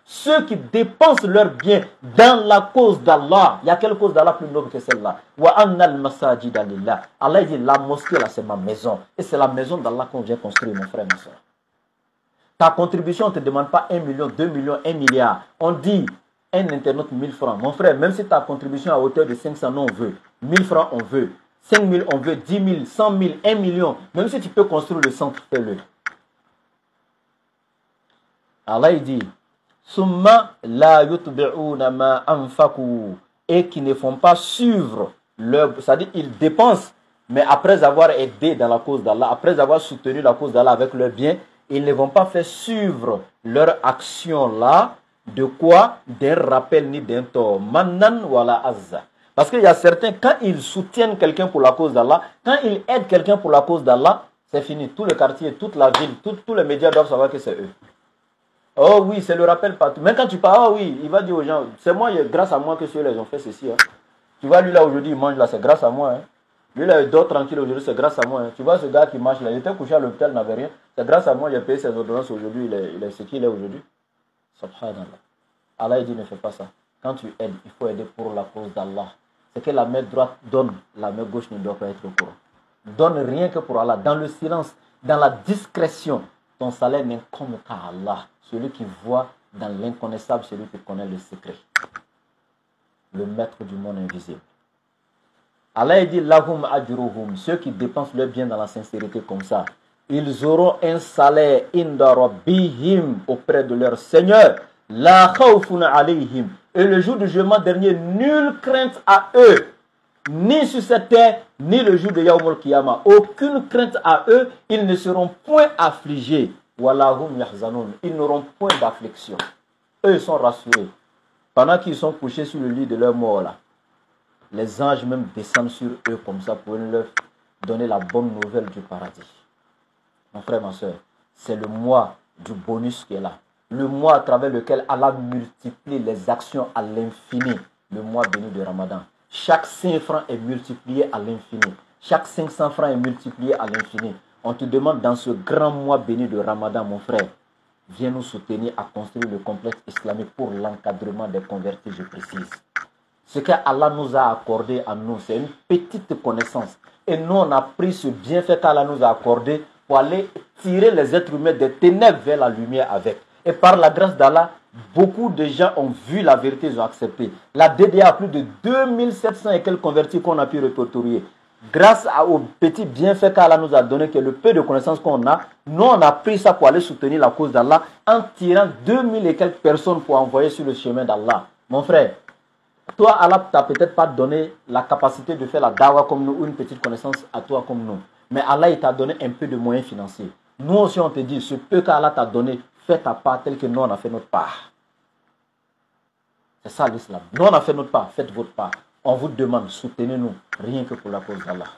ceux qui dépensent leurs biens dans la cause d'Allah. Il y a quelle cause d'Allah plus noble que celle-là? Allah dit, la mosquée là c'est ma maison. Et c'est la maison d'Allah qu'on vient construire, mon frère, ma soeur. Ta contribution, on ne te demande pas 1 million, 2 millions, 1 milliard. On dit un internaute 1000 francs. Mon frère, même si ta contribution à hauteur de 500, non, on veut. 1000 francs, on veut. 5 000, on veut. 10 000, 100 000, 1 million. Même si tu peux construire le centre, fais-le. Allah il dit, Summa la yutbi'una ma anfaku, et qui ne font pas suivre leur, c'est-à-dire ils dépensent, mais après avoir aidé dans la cause d'Allah, après avoir soutenu la cause d'Allah avec leurs biens, ils ne vont pas faire suivre leur action là de quoi? D'un rappel ni d'un tort. Mannan wala azza. Parce qu'il y a certains, quand ils soutiennent quelqu'un pour la cause d'Allah, quand ils aident quelqu'un pour la cause d'Allah, c'est fini. Tout le quartier, toute la ville, tous les médias doivent savoir que c'est eux. Oh oui, c'est le rappel partout. Même quand tu parles, oh oui, il va dire aux gens, c'est moi, grâce à moi que ceux-là ont fait ceci. Hein. Tu vois, lui là aujourd'hui, il mange là, c'est grâce à moi. Hein. Lui là, il dort tranquille aujourd'hui, c'est grâce à moi. Hein. Tu vois ce gars qui marche là, il était couché à l'hôpital, n'avait rien. C'est grâce à moi, il a payé ses ordonnances aujourd'hui, il est ce qu'il est aujourd'hui. Subhanallah. Allah il dit, ne fais pas ça. Quand tu aides, il faut aider pour la cause d'Allah. C'est que la main droite donne, la main gauche ne doit pas être au courant. Donne rien que pour Allah, dans le silence, dans la discrétion. Ton salaire n'incombe qu'à Allah. Celui qui voit dans l'inconnaissable, celui qui connaît le secret. Le maître du monde invisible. Allah dit, lahum ajruhum, ceux qui dépensent leur bien dans la sincérité comme ça, ils auront un salaire inda rabbihim auprès de leur Seigneur. La khawfun alayhim. Et le jour du jugement dernier, nulle crainte à eux, ni sur cette terre, ni le jour de Yawmul Qiyamah. Aucune crainte à eux, ils ne seront point affligés. Walahum yahzanun. Ils n'auront point d'affliction. Eux, ils sont rassurés. Pendant qu'ils sont couchés sur le lit de leur mort là, les anges même descendent sur eux comme ça pour leur donner la bonne nouvelle du paradis. Mon frère, ma soeur, c'est le mois du bonus qui est là. Le mois à travers lequel Allah multiplie les actions à l'infini. Le mois béni de Ramadan. Chaque 5 francs est multiplié à l'infini. Chaque 500 francs est multiplié à l'infini. On te demande dans ce grand mois béni de Ramadan, mon frère, viens nous soutenir à construire le complexe islamique pour l'encadrement des convertis, je précise. Ce qu'Allah nous a accordé à nous, c'est une petite connaissance. Et nous, on a pris ce bienfait qu'Allah nous a accordé pour aller tirer les êtres humains des ténèbres vers la lumière avec. Et par la grâce d'Allah, beaucoup de gens ont vu la vérité, ils ont accepté. La DDA a plus de 2700 et quelques convertis qu'on a pu répertorier. Grâce au petit bienfait qu'Allah nous a donné, que le peu de connaissances qu'on a, nous on a pris ça pour aller soutenir la cause d'Allah en tirant 2000 et quelques personnes pour envoyer sur le chemin d'Allah. Mon frère, toi Allah t'a peut-être pas donné la capacité de faire la dawa comme nous ou une petite connaissance à toi comme nous. Mais Allah il t'a donné un peu de moyens financiers. Nous aussi on te dit, ce peu qu'Allah t'a donné, fais ta part tel que nous on a fait notre part. C'est ça l'islam. Nous on a fait notre part, faites votre part. On vous demande, soutenez-nous, rien que pour la cause d'Allah.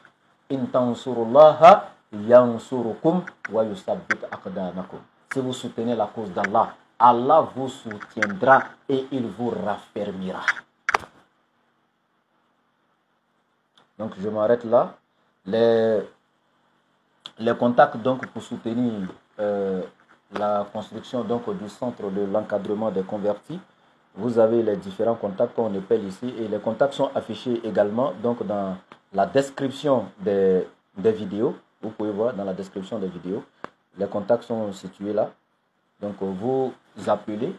In tansurullaha yansurukum wa yusabbit aqdamakum. Si vous soutenez la cause d'Allah, Allah vous soutiendra et il vous raffermira. Donc je m'arrête là. Les contacts donc pour soutenir la construction donc du centre de l'encadrement des convertis. Vous avez les différents contacts qu'on appelle ici et les contacts sont affichés également donc dans la description des vidéos. Vous pouvez voir dans la description des vidéos. Les contacts sont situés là. Donc vous appelez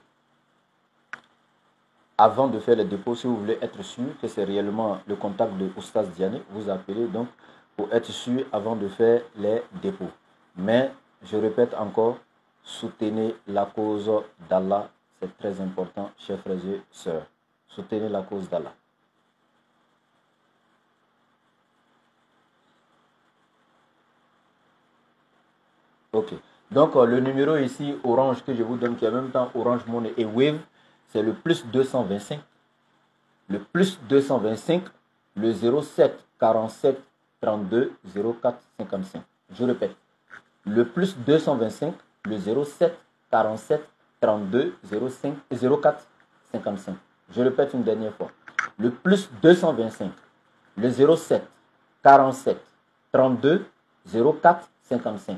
avant de faire les dépôts si vous voulez être sûr que c'est réellement le contact de Oustaz Diané. Vous appelez donc pour être sûr avant de faire les dépôts. Mais je répète encore, soutenez la cause d'Allah. C'est très important, chers frères et sœurs. Soutenez la cause d'Allah. Ok. Donc, le numéro ici, Orange, que je vous donne, qui est en même temps Orange Money et Wave, c'est le plus 225. Le plus 225, le 07 47 32 04 55. Je répète. Le plus 225, le 07 47 32 05 04 55. Je répète une dernière fois. le plus 225, le 07 47 32 04 55.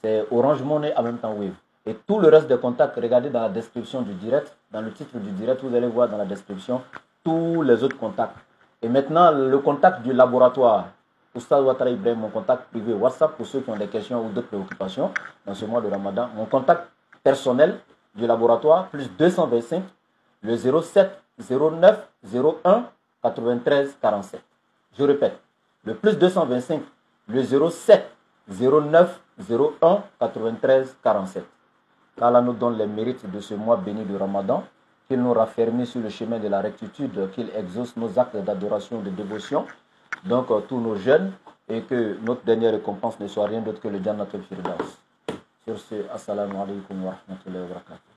C'est Orange Money en même temps Wave. Et tout le reste des contacts, regardez dans la description du direct, dans le titre du direct, vous allez voir dans la description tous les autres contacts. Et maintenant, le contact du laboratoire, Oustaz Ouattara Ibrahim, mon contact privé WhatsApp pour ceux qui ont des questions ou d'autres préoccupations dans ce mois de Ramadan. Mon contact personnel du laboratoire, plus 225, le 07 09 01 93 47. Je répète, le plus 225, le 07 09 01 93 47. Qu'Allah nous donne les mérites de ce mois béni du Ramadan, qu'il nous raffermit sur le chemin de la rectitude, qu'il exauce nos actes d'adoration, de dévotion, donc tous nos jeûnes, et que notre dernière récompense ne soit rien d'autre que le Jannatul Firdaus. Sur ce, assalamu alaikum wa rahmatullahi wa barakatuh.